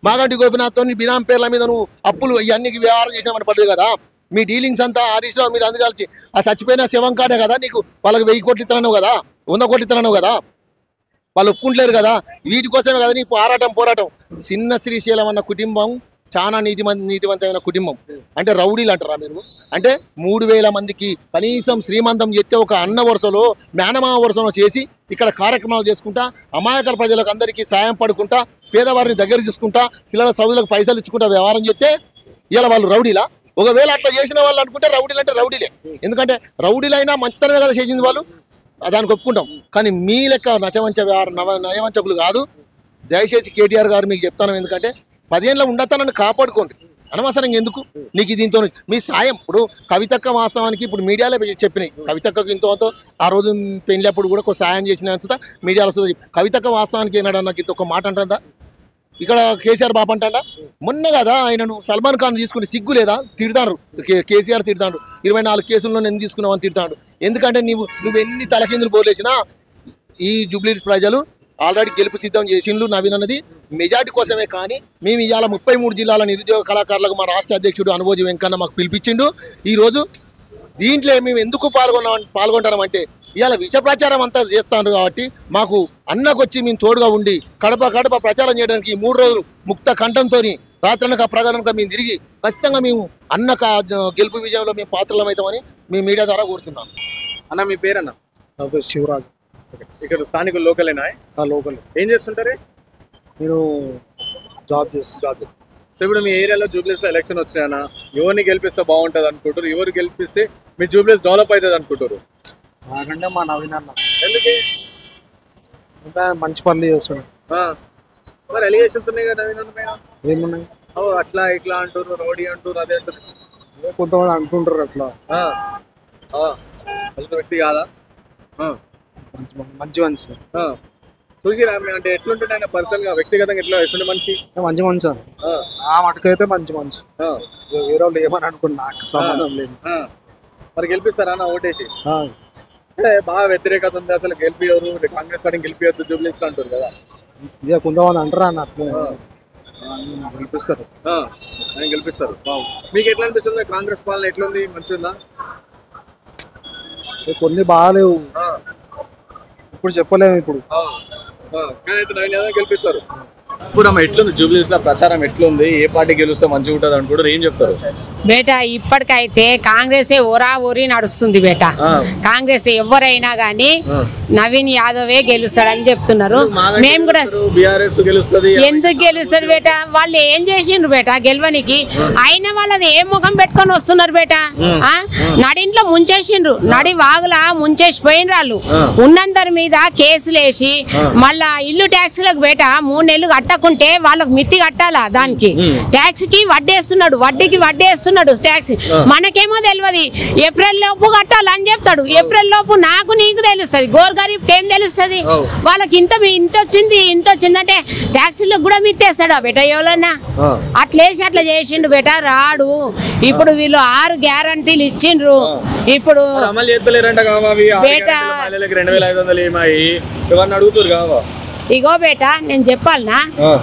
మాగంటి గోపినాథ్తో బినాం పేర్ల మీద నువ్వు అప్పులు ఇవన్నీ వ్యవహారం చేసినామని పడ్డది కదా. మీ డీలింగ్స్ అంతా హరీష్ రావు మీరు అందుకలిసి ఆ చచ్చిపోయిన శవం కాడే కదా నీకు వాళ్ళకి 1000 కోట్లు ఇస్తున్నావు కదా, 100 కోట్లు ఇస్తున్నావు కదా, వాళ్ళు ఒప్పుకుంటలేరు కదా. వీటి కోసమే కదా నీ పోరాటం. చిన్న శ్రీశైలం అన్న కుటుంబం చాలా నీతివంతమైన కుటుంబం. అంటే రౌడీలు అంటారా మీరు? అంటే 3,000 మందికి కనీసం శ్రీమంతం ఎత్తే ఒక అన్న వరుసలో మేనమామ వరుసలో చేసి ఇక్కడ కార్యక్రమాలు చేసుకుంటా అమాయకుల ప్రజలకు అందరికీ సాయం పడుకుంటా పేదవారిని దగ్గర చూసుకుంటా పిల్లల చదువులకు పైసలు ఇచ్చుకుంటా వ్యవహారం చేస్తే ఇలా వాళ్ళు రౌడీలా? ఒకవేళ అట్లా చేసిన వాళ్ళు అనుకుంటే రౌడీలు అంటే రౌడీలే. ఎందుకంటే రౌడీలైనా మంచితనమే కదా చేసింది వాళ్ళు, దానికి ఒప్పుకుంటాం. కానీ మీ లెక్క నయవంచకులు కాదు. దయచేసి కేటీఆర్ గారు మీకు చెప్తాను, ఎందుకంటే 10 ఏళ్ళ ఉండతానని కాపాడుకోండి. అనవసరంగా ఎందుకు నీకు దీంతో మీ సాయం? ఇప్పుడు కవితక్క వాస్తవానికి ఇప్పుడు మీడియాలో చెప్పినాయి, కవితక్కకు ఇంతో ఆ రోజు పెళ్ళప్పుడు కూడా ఒక సాయం చేసిన మీడియాలో కవితక్క వాస్తవానికి ఏనాడు నాకు ఇంత ఒక మాట అంటుందా? ఇక్కడ కేసీఆర్ బాబు అంటాడా? మొన్న కదా ఆయనను సల్మాన్ ఖాన్ తీసుకుని సిగ్గు లేదా? తిడతాడు కేసీఆర్, తిడతాడు 24 కేసుల్లో ఎందుకు తీసుకున్నావు అని తిడతాడు. ఎందుకంటే నువ్వు ఎన్ని తలకిందులు పోలేసినా ఈ జూబ్లీహిల్స్ ప్రజలు ఆల్రెడీ గెలుపు సిద్ధం చేసిండ్రు. నవీన్ అన్నది మెజార్టీ కోసమే. కానీ మేము ఇవాళ 33 జిల్లాల నిరుద్యోగ కళాకారులకు మా రాష్ట్ర అధ్యక్షుడు అనుభోజి వెంకన్న మాకు పిలిపించిండు. ఈరోజు దీంట్లో మేము ఎందుకు పాల్గొంటామంటే ఇవాళ విష ప్రచారం అంతా చేస్తాను కాబట్టి మాకు అన్నకొచ్చి మేము తోడుగా ఉండి కడప ప్రచారం చేయడానికి 3 రోజులు ముక్త కంఠంతో రాత్రనక ప్రగానక మేము తిరిగి ఖచ్చితంగా మేము అన్న గెలుపు విజయంలో మేము పాత్రలమవుతామని మీ మీడియా ద్వారా కోరుతున్నాం.
అన్న మీ పేరన్న?
శివరాజ్.
ఇక్కడ స్థానికులు లోకలేనా?
లోకల్.
ఏం చేస్తుంటారు?
నేను జాబ్ చేస్తాను.
సో ఇప్పుడు మీ ఏరియాలో జూబ్లీహిల్స్ ఎలక్షన్ వచ్చినాయన్నా, ఎవరిని గెలిపిస్తే బాగుంటుంది అనుకుంటారు? ఎవరు గెలిపిస్తే మీ జూబ్లీహిల్స్ డెవలప్ అవుతుంది అనుకుంటారు?
నాకంటే మా నవీన్ అన్న.
ఎందుకు?
మంచి పనులు చేస్తున్నాడు.
మరి ఎలిగేషన్స్ ఉన్నాయి కదా నవీన్ అన్న పైన?
ఏమున్నాయి?
అట్లా ఇట్లా అంటారు, రౌడీ అంటారు, అదే అంటారు,
కొంతమంది అంటుంటారు. అట్లా
వ్యక్తి కాదా?
మంచి మనిషి
చూసిరా అంటే ఎట్లుంటుండే ఆయన పర్సనల్ గా వ్యక్తిగతంగా ఎట్లా ఇస్తుండే మనిషి?
మంచి మనిషి ఆ మటుకైతే మంచి మనిషి. వేరే వాళ్ళు ఏమని అనుకున్నా నాకు సంబంధం లేదు.
మరి గెలిపిస్తారా అన్న ఓటేసి? అంటే బాగా వ్యతిరేకత ఉంది, అసలు గెలిపియరు, కాంగ్రెస్ పార్టీని గెలిపియద్దు జూబ్లీహిల్స్ అంటారు కదా.
ఇక కొంతమంది అంటారా అన్న అట్లా గెలిపిస్తారు.
గెలిపిస్తారు. మీకు ఎట్లా అనిపిస్తుంది? కాంగ్రెస్ పాలన ఎట్లుంది? మంచిగా
కొన్ని బాగాలేవు, ఇప్పుడు చెప్పలేము. ఇప్పుడు
గెలిపిస్తారు. ఇప్పుడు అమ్మ ఎట్లుంది జూబ్లీహిల్స్ లో ప్రచారం ఎట్లుంది? ఏ పార్టీ గెలిస్తే మంచిగా ఉంటుంది అనుకుంటారు? ఏం చెప్తారు?
బేటా ఇప్పటికైతే కాంగ్రెసే ఓరి నడుస్తుంది బేటా. కాంగ్రెస్ ఎవరైనా గానీ నవీన్ యాదవే గెలుస్తాడని చెప్తున్నారు. మేము కూడా ఎందుకు గెలుస్తాడు బేటా? వాళ్ళు ఏం చేసిండ్రు బేటా గెలవనికి? అయినా వాళ్ళది ఏ ముఖం పెట్టుకొని వస్తున్నారు బేటా? నడింట్లో ముంచేసిండ్రు, నడి వాగులా ముంచేసి పోయిన వాళ్ళు. ఉన్నందరి మీద కేసులు వేసి మళ్ళా ఇల్లు ట్యాక్సీలకు బేటా 3 నెలలు కట్టకుంటే వాళ్ళకు మిత్తి కట్టాలా? దానికి ట్యాక్స్ కి వడ్డేస్తున్నాడు, వడ్డీకి వడ్డేస్తున్నాడు ట్యాక్స్. మనకేమో తెలియదు, ఏప్రిల్ లోపు కట్టాలని చెప్తాడు. ఏప్రిల్ లోపు నాకు నీకు తెలుస్తుంది, గోర్ గరీబ్ ఏం తెలుస్తుంది? వాళ్ళకి ఇంత వచ్చింది అంటే ట్యాక్సీలకు కూడా మిత్తేస్తాడా బేటా ఎవరన్నా? అట్లేసి అట్లా చేసిండు బేటా రాడు. ఇప్పుడు వీళ్ళు 6 గ్యారంటీలు ఇచ్చిండ్రు. ఇప్పుడు బేటా ఇగో బేటా నేను చెప్పాలనా,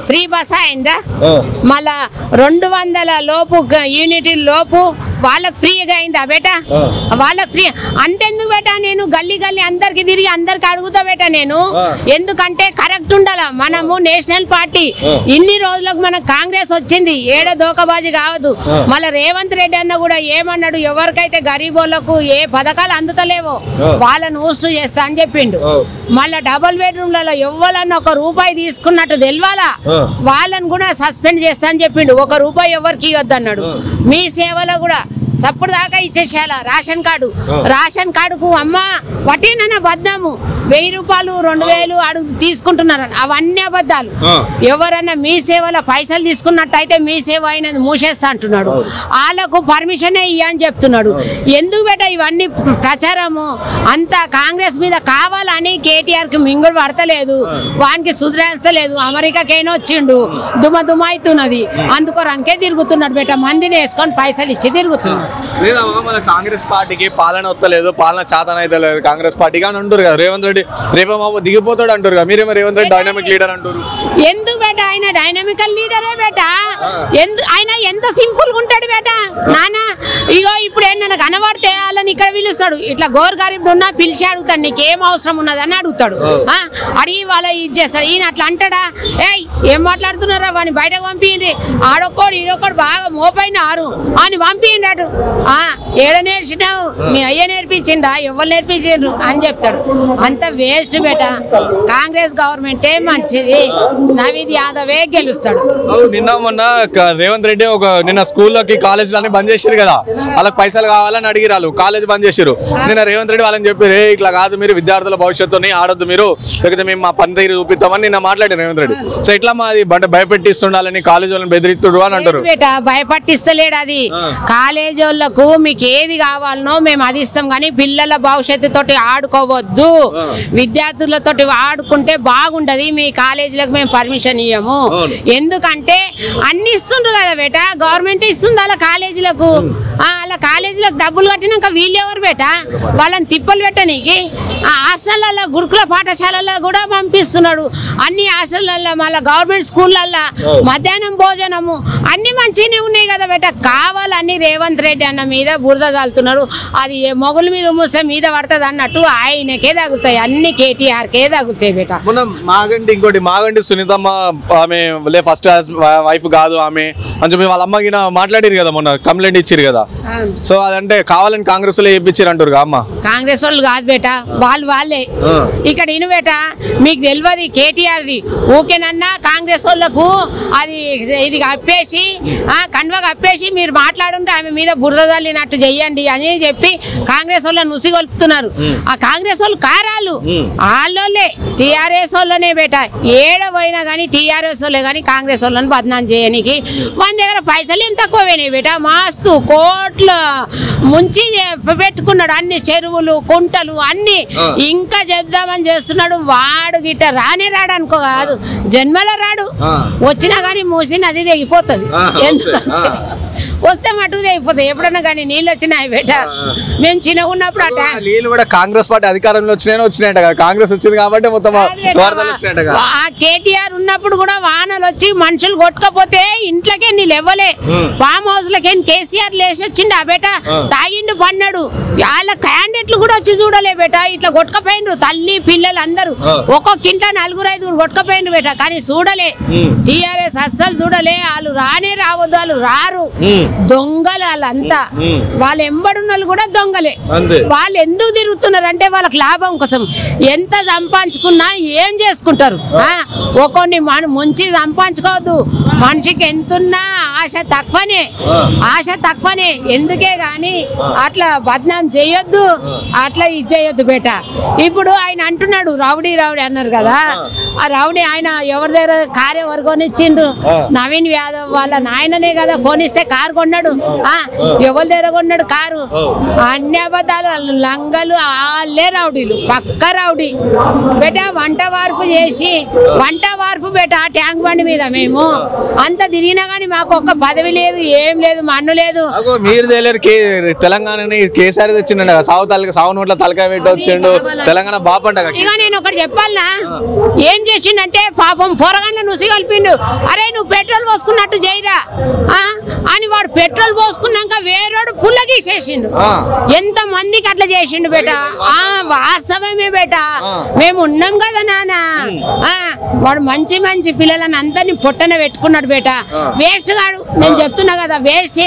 ఫ్రీ బస్ అయిందా? మళ్ళా 200 లోపు యూనిటీ లోపు వాళ్ళకి ఫ్రీగా అయిందా బేటా? వాళ్ళకి ఫ్రీ అంతెందుకు బేటా? నేను గల్లీ అందరికి తిరిగి అందరికి అడుగుతా బేటా నేను. ఎందుకంటే కరెక్ట్ ఉండాలా. మనము నేషనల్ పార్టీ, ఇన్ని రోజులకు మనకు కాంగ్రెస్ వచ్చింది, ఏడో దోకబాజీ కావద్దు. మళ్ళీ రేవంత్ రెడ్డి అన్న కూడా ఏమన్నాడు, ఎవరికైతే గరీబోళ్లకు ఏ పథకాలు అందుతలేవో వాళ్ళని ఊస్టు చేస్తా అని చెప్పిండు. మళ్ళా డబుల్ బెడ్రూమ్లలో ఎవ్వరన్నా 1 రూపాయి తీసుకున్నట్టు తెలవాలా, వాళ్ళని కూడా సస్పెండ్ చేస్తా అని చెప్పిండు. 1 రూపాయి ఎవరికి ఇవ్వద్దు అన్నాడు. మీ సేవలో కూడా సప్పుడు దాకా ఇచ్చేసేయాల రేషన్ కార్డుకు అమ్మ వటీనన్న బద్దాము 1000 రూపాయలు 2000 అడుగు తీసుకుంటున్నారు అవన్నీ అబద్ధాలు. ఎవరన్నా మీ సేవలో పైసలు తీసుకున్నట్టయితే మీ సేవ అయినది మూసేస్తా అంటున్నాడు. వాళ్ళకు పర్మిషన్ ఇయ్యని చెప్తున్నాడు. ఎందుకు బేట ఇవన్నీ ప్రచారము అంతా కాంగ్రెస్ మీద కావాలని కేటీఆర్ కి మింగుడు పడతలేదు, వానికి సుధరేస్తలేదు. అమెరికాకైనా వచ్చిండు దుమ అవుతున్నది, అందుకోరానికే తిరుగుతున్నాడు బేట. మందిని వేసుకొని పైసలు ఇచ్చి తిరుగుతున్నాడు.
మన కాంగ్రెస్ పార్టీకి పాలన వస్తలేదు, పాలన చాతన అయితే లేదు కాంగ్రెస్ పార్టీకి అని అంటారు కదా. రేవంత్ రెడ్డి రేపేమో దిగిపోతాడు అంటారు కదా, మీరేమో రేవంత్ రెడ్డి డైనామిక్ లీడర్ అంటారు.
ఎందుకు బేట ఆయన డైనామికల్ లీడరే బేట. ఆయన ఎంత సింపుల్ గా ఉంటాడు బేట. నానా ఇగో ఇప్పుడు ఏంటన్నా కనబడితే వాళ్ళని ఇక్కడ పిలుస్తాడు, ఇట్లా గోర్ గరీబ్ ఉన్నా పిలిచి అడుగుతాడు నీకేం అవసరం ఉన్నదని అడుగుతాడు. అడిగి వాళ్ళ ఇది చేస్తాడు. ఈయన అట్లా అంటాడా? ఏం మాట్లాడుతున్నారా వాడిని బయటకు పంపిండ్రి, ఆడొక్కడు ఈడొక్కడు బాగా మోపైన అని పంపిండాడు. ఏడ నేర్చినావు, మీ అయ్య నేర్పించిండా, ఎవరు నేర్పించిండ్రు అని చెప్తాడు. అంత వేస్ట్ బేట. కాంగ్రెస్ గవర్నమెంటే మంచిది, నవీద్ యాదవే గెలుస్తాడు.
నిన్న మొన్న రేవంత్ రెడ్డి నిన్న స్కూల్లోకి కాలేజీలన్నీ బంద్ చేసారు కదా, వాళ్ళకి పైసలు కావాలని అడిగిరాలు, కాలేజ్ బంద్ చేసారు. నిన్న రేవంత్ రెడ్డి వాళ్ళని చెప్పారు ఇట్లా కాదు, మీరు విద్యార్థుల భవిష్యత్తుని ఆడొద్దు, మీరు లేకపోతే మేము మా పని తీరు చూపిస్తామని నిన్న మాట్లాడారు రేవంత్ రెడ్డి. సో ఇట్లా మాది భయపెట్టిస్తుండాలని కాలేజ్ వాళ్ళని బెదిరిస్తుడు అని అంటారు.
భయపట్టిస్తలేడు. అది కాలేజ్ వాళ్ళకు మీకు ఏది కావాలనో మేము అది ఇస్తాం, కానీ పిల్లల భవిష్యత్తు తోటి ఆడుకోవద్దు, విద్యార్థులతో ఆడుకుంటే బాగుంటది, మీ కాలేజీలకు మేము పర్మిషన్ ఇయ్యము. ఎందుకంటే అన్ని ఇస్తుండ్రు కదా బేట, గవర్నమెంట్ ఇస్తుంది అలా కాలేజీలకు. అలా కాలేజీలకు డబ్బులు కట్టినాక వీళ్ళు ఎవరు బేట, వాళ్ళని తిప్పలు పెట్టనీకి. హాస్టల్లో గురుకుల పాఠశాలలో కూడా పంపిస్తున్నాడు, అన్ని హాస్టల్లో మళ్ళీ గవర్నమెంట్ స్కూళ్ళల్లో మధ్యాహ్నం భోజనము అన్ని మంచిగానే ఉన్నాయి కదా బేట. కావాలని రేవంత్ రెడ్డి అన్న మీద బురద తల్లుతున్నాడు. అది మొగుల మీద మూస్తే మీద పడుతుంది అన్నట్టు ఆయనకే తగులుతాయి, అన్ని కేటీఆర్కే తగులుతాయి బేట.
ఇంకోటి మాగంటి సునీతమ్మ ఆమె ఫస్ట్ వైఫ్ కాదు ఆమె అని చెప్పి వాళ్ళ అమ్మకి మాట్లాడారు కదా, మొన్న కంప్లైంట్ ఇచ్చారు కదా. సో అదంటే కావాలని కాంగ్రెస్ లో వేయించారు అంటారు అమ్మ.
కాంగ్రెస్ వాళ్ళు కాదు బేట, వాళ్ళే ఇక్కడ ఇను బేట. మీకు తెలియదు కేటీఆర్ది ఊకేనన్నా కాంగ్రెస్ వాళ్ళకు అది ఇది కప్పేసి కండువా కప్పేసి మీరు మాట్లాడుంటే ఆమె మీద బురద తల్లినట్టు చెయ్యండి అని చెప్పి కాంగ్రెస్ వాళ్ళని ఉసిగొల్పుతున్నారు. ఆ కాంగ్రెస్ వాళ్ళు కారాలు వాళ్ళోళ్ళే, టీఆర్ఎస్ వాళ్ళనే బేట. ఏడవైనా కానీ టీఆర్ఎస్ వాళ్ళే కానీ కాంగ్రెస్ వాళ్ళని బదనాం చేయడానికి మన దగ్గర పైసలు ఏం తక్కువ పోయినాయి బేట. మస్తు కోట్ల ముంచి పెట్టుకున్నాడు, అన్ని చెరువులు కుంటలు అన్ని. ఇంకా చెప్దామని చేస్తున్నాడు. వాడు గిట్ట రానే రాడు అనుకో, కాదు జన్మలో రాడు, వచ్చినా కానీ మూసి నది తెగిపోతుంది. ఎందుకంటే వస్తే మటుకు తెగిపోతాయి ఎప్పుడన్నా కానీ. నీళ్ళు వచ్చినాయి బేట, మేము చిన్నగా ఉన్నప్పుడు అట
నీళ్ళు కూడా కాంగ్రెస్ పార్టీ అధికారంలో వచ్చినాయంట కదా, కాంగ్రెస్ వచ్చింది కాబట్టి మొత్తం
ఆ కేటీఆర్ ఉన్నప్పుడు కూడా వానలు వచ్చి మనుషులు కొట్టుకపోతే ఇంట్లోకే నీళ్ళు ఇవ్వలే. ఫామ్ హౌస్ లకి కేసీఆర్ లేచి వచ్చిండు ఆ బేట, తాగిండు పన్నాడు. వాళ్ళ క్యాండిడేట్లు కూడా వచ్చి చూడలే బేట, ఇట్లా కొట్టుకపోయిండ్రు తల్లి పిల్లలు అందరూ. ఒక్కొక్క ఇంట్లో 4-5 కొట్టుకపోయిండ్రు బేట, కానీ చూడలే టీఆర్ఎస్ అస్సలు చూడలే. వాళ్ళు రానే రావద్దు, వాళ్ళు రారు, దొంగలు వాళ్ళంతా. వాళ్ళు ఎంబడున్న కూడా దొంగలే. వాళ్ళు ఎందుకు తిరుగుతున్నారు అంటే వాళ్ళకి లాభం కోసం. ఎంత సంపాదించుకున్నా ఏం చేసుకుంటారు, ఒక్కొన్ని ముంచి సంపాదించుకోవద్దు. మనిషికి ఎంతున్నా ఆశ తక్కువనే. ఎందుకే గాని అట్లా బద్నాం చేయొద్దు, అట్లా ఇది చేయొద్దు బేట. ఇప్పుడు ఆయన అంటున్నాడు రౌడీ అన్నారు కదా, ఆ రౌడీ ఆయన ఎవరి దగ్గర కారు ఎవరు కొనిచ్చిండ్రు? నవీన్ యాదవ్ వాళ్ళ నాయననే కదా కొనిస్తే కారు కొన్నాడు. ఎవరి దగ్గర కొన్నాడు కారు? అన్ని అబద్ధాలు, లంగలు, వాళ్ళే రౌడీలు, పక్క రౌడీ బేట. వంట వార్పు బేట ట్యాంక్ బండి మీద మేము అంత తిరిగినా గానీ మాకు ఒక్క పదవి లేదు, ఏం లేదు, మన్ను లేదు.
మీరు తెలియరు తెలంగాణని కేసీఆర్ తెచ్చిండ, సావు నోట్ల తలకాయ పెట్టి వచ్చిండు తెలంగాణ బాపంట.
ఇక నేను ఒకటి చెప్పాలనా, ఏం చేసిండంటే పాపం పొరగానే నుసి కలిపిండు. అరే నువ్వు పెట్రోల్ పోసుకున్నట్టు చేయరా అని వాడు పెట్రోల్ పోసుకున్నాక వేరేడు పుల్లగీసేసిండు. ఎంత మందికి అట్లా చేసిండు బేట. వాస్తవమే బేట, మేము ఉన్నాం కదా నాన్న. వాడు మంచి పిల్లలని అందరినీ పొట్టన పెట్టుకున్నాడు బేట. వేస్ట్ కాడు, నేను చెప్తున్నా కదా, వేస్ట్.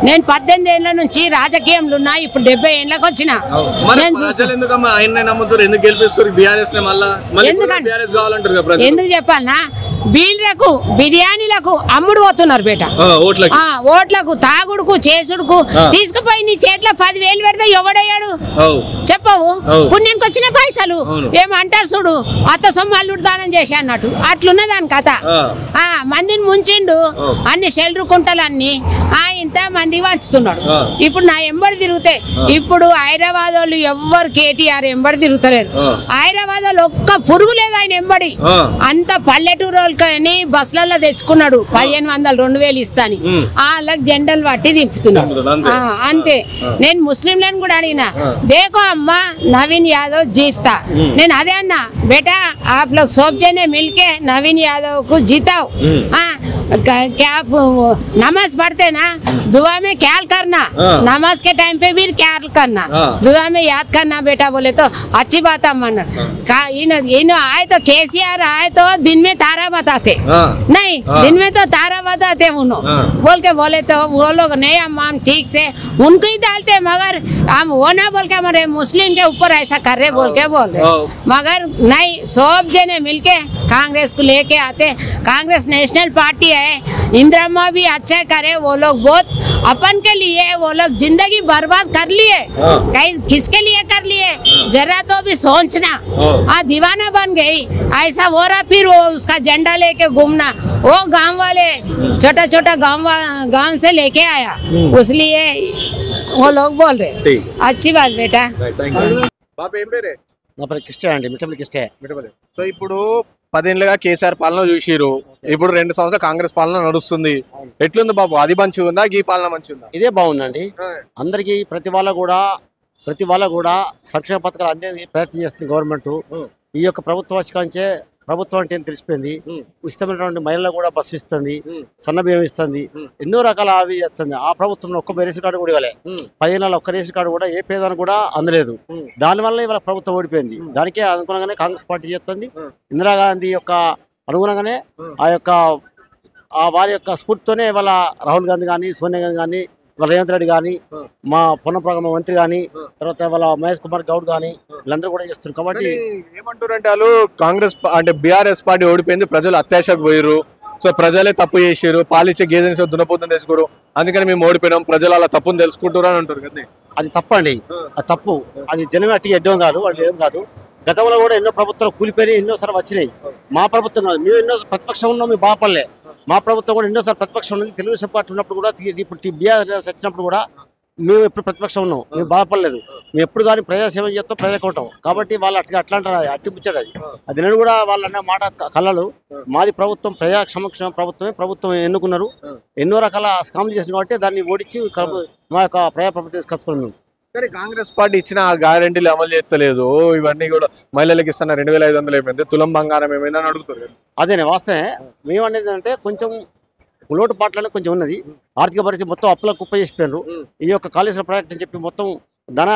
నేను 18 ఏళ్ల నుంచి రాజకీయంలో ఉన్నా, ఇప్పుడు 70 ఏళ్ళకి వచ్చిన. ఎందుకు చెప్పాలనా, బీళ్ళకు బిర్యానీలకు అమ్ముడు పోతున్నారు బేట. ఓట్లకు తాగుడుకు చేసుడుకు తీసుకుపోయి నీ చేతిలో 10,000 పెడితే ఎవడయ్యాడు చెప్పవు పుణ్యానికి వచ్చిన పైసలు ఏమంటారు చూడు అత్త సొమ్ము అల్లుడు దానం చేసి అన్నట్టు అట్లున్న దాని కథ మందిని ముంచిండు అన్ని షెల్టర్ కుంటలన్నీ ఇంత మందికి పంచుతున్నాడు ఇప్పుడు నా ఎంబడి తిరుగుతాయి ఇప్పుడు హైదరాబాద్ వాళ్ళు ఎవ్వరు కేటీఆర్ ఎంబడి తిరుగుతలేరు హైదరాబాద్ వాళ్ళు ఒక్క పురుగు లేదు ఆయన ఎంబడి అంత పల్లెటూరు వాళ్ళని బస్సులలో తెచ్చుకున్నాడు 1,500 2,000 ఇస్తాని వాళ్ళకి జెండలు పట్టి దింపుతున్నాడు అంతే నేను ముస్లింలను కూడా అడిగినా దేకో అమ్మా నవీన్ యాదవ్ జీతా నేను అదే అన్నా బేటా आप लोग सब जने मिलके नवीन यादव को जिताओ क्या नमाज पढ़ते ना दुआ में ख्याल करना नमाज के टाइम पे भी ख्याल करना दुआ में याद करना बेटा बोले तो अच्छी बात अम्मा आए तो केसीआर आए तो दिन में तारा बताते नहीं दिन में तो तारा बताते उन्होंने बोल के बोले तो वो लोग नहीं अम्मा हम ठीक से उनको ही डालते मगर हम वो ना बोल के हमारे मुस्लिम के ऊपर ऐसा कर रहे बोल के बोल रहे मगर नहीं सब जने मिलके कांग्रेस को लेके आते कांग्रेस नेशनल पार्टी है इंदिरा भी अच्छा करे वो लोग बहुत अपन के लिए वो लोग जिंदगी बर्बाद कर लिए कहीं किसके लिए कर लिए जरा तो भी सोचना दीवाना बन गई ऐसा हो रहा फिर वो उसका झंडा लेके घूमना वो गांव वाले छोटा छोटा गांव से लेके आया इसलिए वो लोग बोल रहे अच्छी बात बेटा
నా పేరు కిష్టే అండి మిఠపల్లి కిష్టే
సో ఇప్పుడు 10 ఏళ్ళుగా కేసీఆర్ పాలన చూసిరు ఇప్పుడు 2 సంవత్సరాలు కాంగ్రెస్ పాలన నడుస్తుంది ఎట్లుంది బాబు అది మంచిగా ఉందా ఈ పాలన మంచిగా ఉందా
ఇదే బాగుందండి అందరికి ప్రతి వాళ్ళ కూడా సంక్షేమ పథకాలు అందే ప్రయత్నం చేస్తుంది గవర్నమెంట్ ఈ యొక్క ప్రభుత్వం వచ్చి ప్రభుత్వం అంటే తెలిసిపోయింది ఇష్టమైనటువంటి మహిళలు కూడా బస్సు ఇస్తుంది సన్న బియ్యం ఇస్తుంది ఎన్నో రకాల అవి చేస్తుంది ఆ ప్రభుత్వంలో ఒక్క రేషన్ కార్డు కూడా ఇవ్వలే 10 ఏళ్ళ ఒక్క రేషన్ కార్డు కూడా ఏ పేదను కూడా అందలేదు దానివల్ల ఇవాళ ప్రభుత్వం ఓడిపోయింది దానికే అనుగుణంగానే కాంగ్రెస్ పార్టీ చేస్తుంది ఇందిరాగాంధీ యొక్క అనుగుణంగానే వారి యొక్క స్ఫూర్తితోనే ఇవాళ రాహుల్ గాంధీ కానీ సోనియా గాంధీ కానీ రేవంత్ రెడ్డి కానీ మా పొన్నప్రగమ మంత్రి కానీ తర్వాత వాళ్ళ మహేష్ కుమార్ గౌడ్ కానీ వీళ్ళందరూ కూడా చేస్తున్నారు కాబట్టి
ఏమంటారంటే వాళ్ళు కాంగ్రెస్ అంటే బీఆర్ఎస్ పార్టీ ఓడిపోయింది ప్రజలు అత్యాశకు పోయారు సో ప్రజలే తప్పు చేసారు పాలిచ్చే గేదెని దున్నపోతుని తెలుసుకోరు అందుకని మేము ఓడిపోయినాం ప్రజలు అలా తప్పుని తెలుసుకుంటారు అని అంటారు కదా
అది తప్పండి అది తప్పు అది జనమే అట్టి ఎడ్డం కాదు వాళ్ళు ఏం కాదు గతంలో కూడా ఎన్నో ప్రభుత్వాలు కూలిపోయి ఎన్నోసార్లు వచ్చినాయి మా ప్రభుత్వం కాదు మేము ఎన్నో ప్రతిపక్షం ఉన్నాం మేము బాపడలే మా ప్రభుత్వం కూడా ఎన్నోసార్లు ప్రతిపక్షం ఉన్నది తెలుగుదేశం పార్టీ ఉన్నప్పుడు కూడా ఇప్పుడు బీఆర్ఎస్ వచ్చినప్పుడు కూడా మేము ఎప్పుడు ప్రతిపక్షం ఉన్నాం మేము బాధపడలేదు మేము ఎప్పుడు కానీ ప్రజాసేవ చేస్తాం ప్రజలకు ఉంటాం కాబట్టి వాళ్ళు అట్లా అంటారు అట్టిపుచ్చాడు అది నేను కూడా వాళ్ళు అన్న మాట కళ్ళలు మాది ప్రభుత్వం ప్రజా సమక్ష ప్రభుత్వం ఎన్నుకున్నారు ఎన్నో రకాల స్కామ్లు చేసిన కాబట్టి దాన్ని ఓడించి మా యొక్క ప్రజా ప్రభుత్వం తీసుకొచ్చుకున్నాం
కానీ కాంగ్రెస్ పార్టీ ఇచ్చిన గ్యారెంటీలు అమలు చేస్తలేదు ఇవన్నీ కూడా మహిళలకు ఇస్తున్న 2,500 అయిపోయింది తులం బంగారం ఏమైందని అడుగుతారు
అదేనే వాస్తవే మేము అనేది అంటే కొంచెం లోటు పాటలనే కొంచెం ఉన్నది ఆర్థిక పరిస్థితి మొత్తం అప్పులకు కుప్ప చేసిపోయినారు ఈ యొక్క కాళేశ్వరం ప్రాజెక్ట్ అని చెప్పి మొత్తం ధన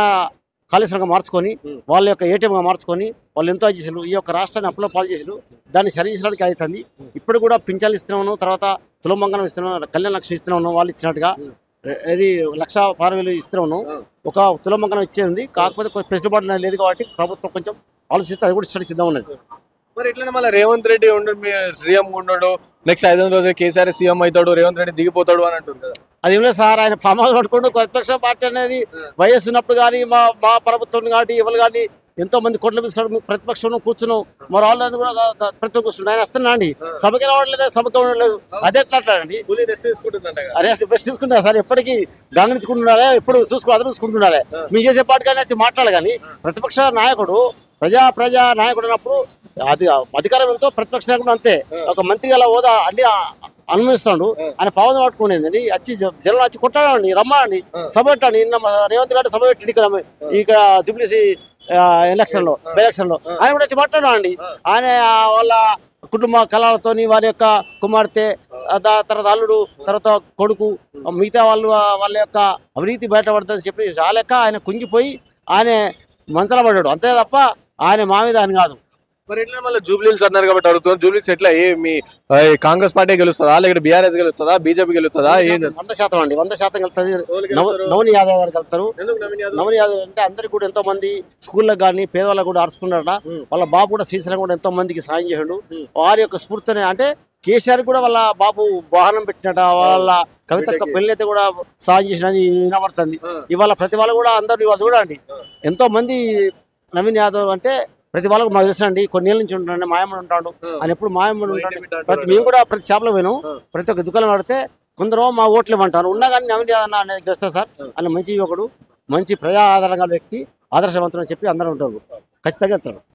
కాళేశ్వరంగా మార్చుకొని వాళ్ళ యొక్క ఏటీఎంగా మార్చుకొని వాళ్ళు ఎంతో చేసారు ఈ యొక్క రాష్ట్రాన్ని అప్పులో పాలు చేసారు దాన్ని సరి చేయడానికి అవుతుంది ఇప్పుడు కూడా పింఛన్లు ఇస్తున్నాను తర్వాత తులం బంగారం ఇస్తున్నాను కళ్యాణ లక్ష్మి ఇస్తున్నాను వాళ్ళు ఇచ్చినట్టుగా ఇది 1,60,000 ఇస్తున్నాను ఒక తులం బంగారం ఇచ్చేది కాకపోతే పెట్టుబడి లేదు కాబట్టి ప్రభుత్వం కొంచెం ఆలోచిస్తే అది కూడా సిద్ధం ఉన్నది
మరి ఇట్లా మళ్ళీ రేవంత్ రెడ్డి సీఎం ఉన్నాడు నెక్స్ట్ 5 రోజు కేసీఆర్ సీఎం అవుతాడు రేవంత్ రెడ్డి దిగిపోతాడు అని అంటారు కదా
అది ఏం లేదు సార్ ఆయన ఫామ్ పట్టుకుంటూ ప్రతిపక్ష పార్టీ అనేది వయస్సు ఉన్నప్పుడు కానీ మా ప్రభుత్వం కానీ ఎవరు కానీ ఎంతో మంది కోట్లు పిలుస్తాడు ప్రతిపక్షంలో కూర్చున్నాం మరి వాళ్ళని కూడా ప్రతిపక్షం కూర్చున్నాడు ఆయన వస్తున్నా అండి సభకి రావట్లేదు సభకి రావట్లేదు అదే ఎట్లా అండి రెస్ట్ తీసుకుంటున్నా సార్ ఎప్పటికీ గమనించుకుంటున్నారే ఎప్పుడు అందరూ చూసుకుంటున్నారే మీరు చేసే పార్టీ కానీ వచ్చి మాట్లాడాలి కానీ ప్రతిపక్ష నాయకుడు ప్రజా నాయకుడు అన్నప్పుడు అది అధికారం ఎంతో ప్రతిపక్ష నాయకుడు అంతే ఒక మంత్రి అలా హోదా అన్ని అనుభవిస్తాడు ఆయన ఫామ్ పట్టుకునేది వచ్చి జనం వచ్చి కొట్టాడండి రమ్మండి సభ పెట్టండి నిన్న రేవంత్ రెడ్డి సభ పెట్టి ఇక్కడ జూబ్లీసీ ఎలక్షన్ లో ఆయన కూడా వచ్చి మాట్లాడండి ఆయన వాళ్ళ కుటుంబ కళలతోని వారి యొక్క కుమార్తె తర్వాత అల్లుడు తర్వాత కొడుకు మిగతా వాళ్ళ యొక్క అవినీతి బయటపడుతుందని చెప్పి చాలక ఆయన కుంగిపోయి ఆయన మంచల పడ్డాడు అంతే తప్ప ఆయన మా మీద అని కాదు
మరి ఎట్లా మళ్ళీ జూబ్లీస్ అన్నారు కాబట్టి అడుగుతున్నాం, జూబ్లీస్ ఎట్లా మీ కాంగ్రెస్ పార్టీ గెలుస్తుందా లేకపోతే బీఆర్ఎస్ గెలుస్తుందా బీజేపీ గెలుస్తుందా?
100% అండి, 100% వెళ్తుంది. నవని యాదవ్ గారు వెళ్తారు. నవని యాదవ్ అంటే అందరికి కూడా ఎంతో మంది స్కూళ్ళకి కానీ పేదవాళ్ళకు కూడా అరుచుకున్నారట. వాళ్ళ బాబు కూడా శ్రీశైలం కూడా ఎంతో మందికి సాయం చేసిండు. వారి యొక్క స్ఫూర్తిని అంటే కేసీఆర్ కూడా వాళ్ళ బాబు వాహనం పెట్టినట, వాళ్ళ కవిత పెళ్లి అయితే కూడా సాయం చేసిన వినబడుతుంది. ఇవాళ ప్రతి వాళ్ళు కూడా అందరు ఇవాళ చూడండి ఎంతో మంది నవీన్ యాదవ్ అంటే ప్రతి వాళ్ళకు మాకు తెలుసు అండి, కొన్నేళ్ళ నుంచి ఉంటాడు, మాయమ్మడు ఉంటాడు అని ఎప్పుడు మాయమ్మడు ఉంటాడు. మేము కూడా ప్రతి షాప్లో పోయినాం, ప్రతి ఒక్క దుకాణం పడితే కొందరు మా ఓట్లు ఇవ్వమంటారు. ఉన్నా కానీ నవీన్ యాదవ్ అనేది గెలుస్తారు సార్. ఆయన మంచి యువకుడు, మంచి ప్రజా ఆధారంగా వ్యక్తి, ఆదర్శవంతుడు అని చెప్పి అందరూ ఉంటారు, ఖచ్చితంగా వెళ్తారు.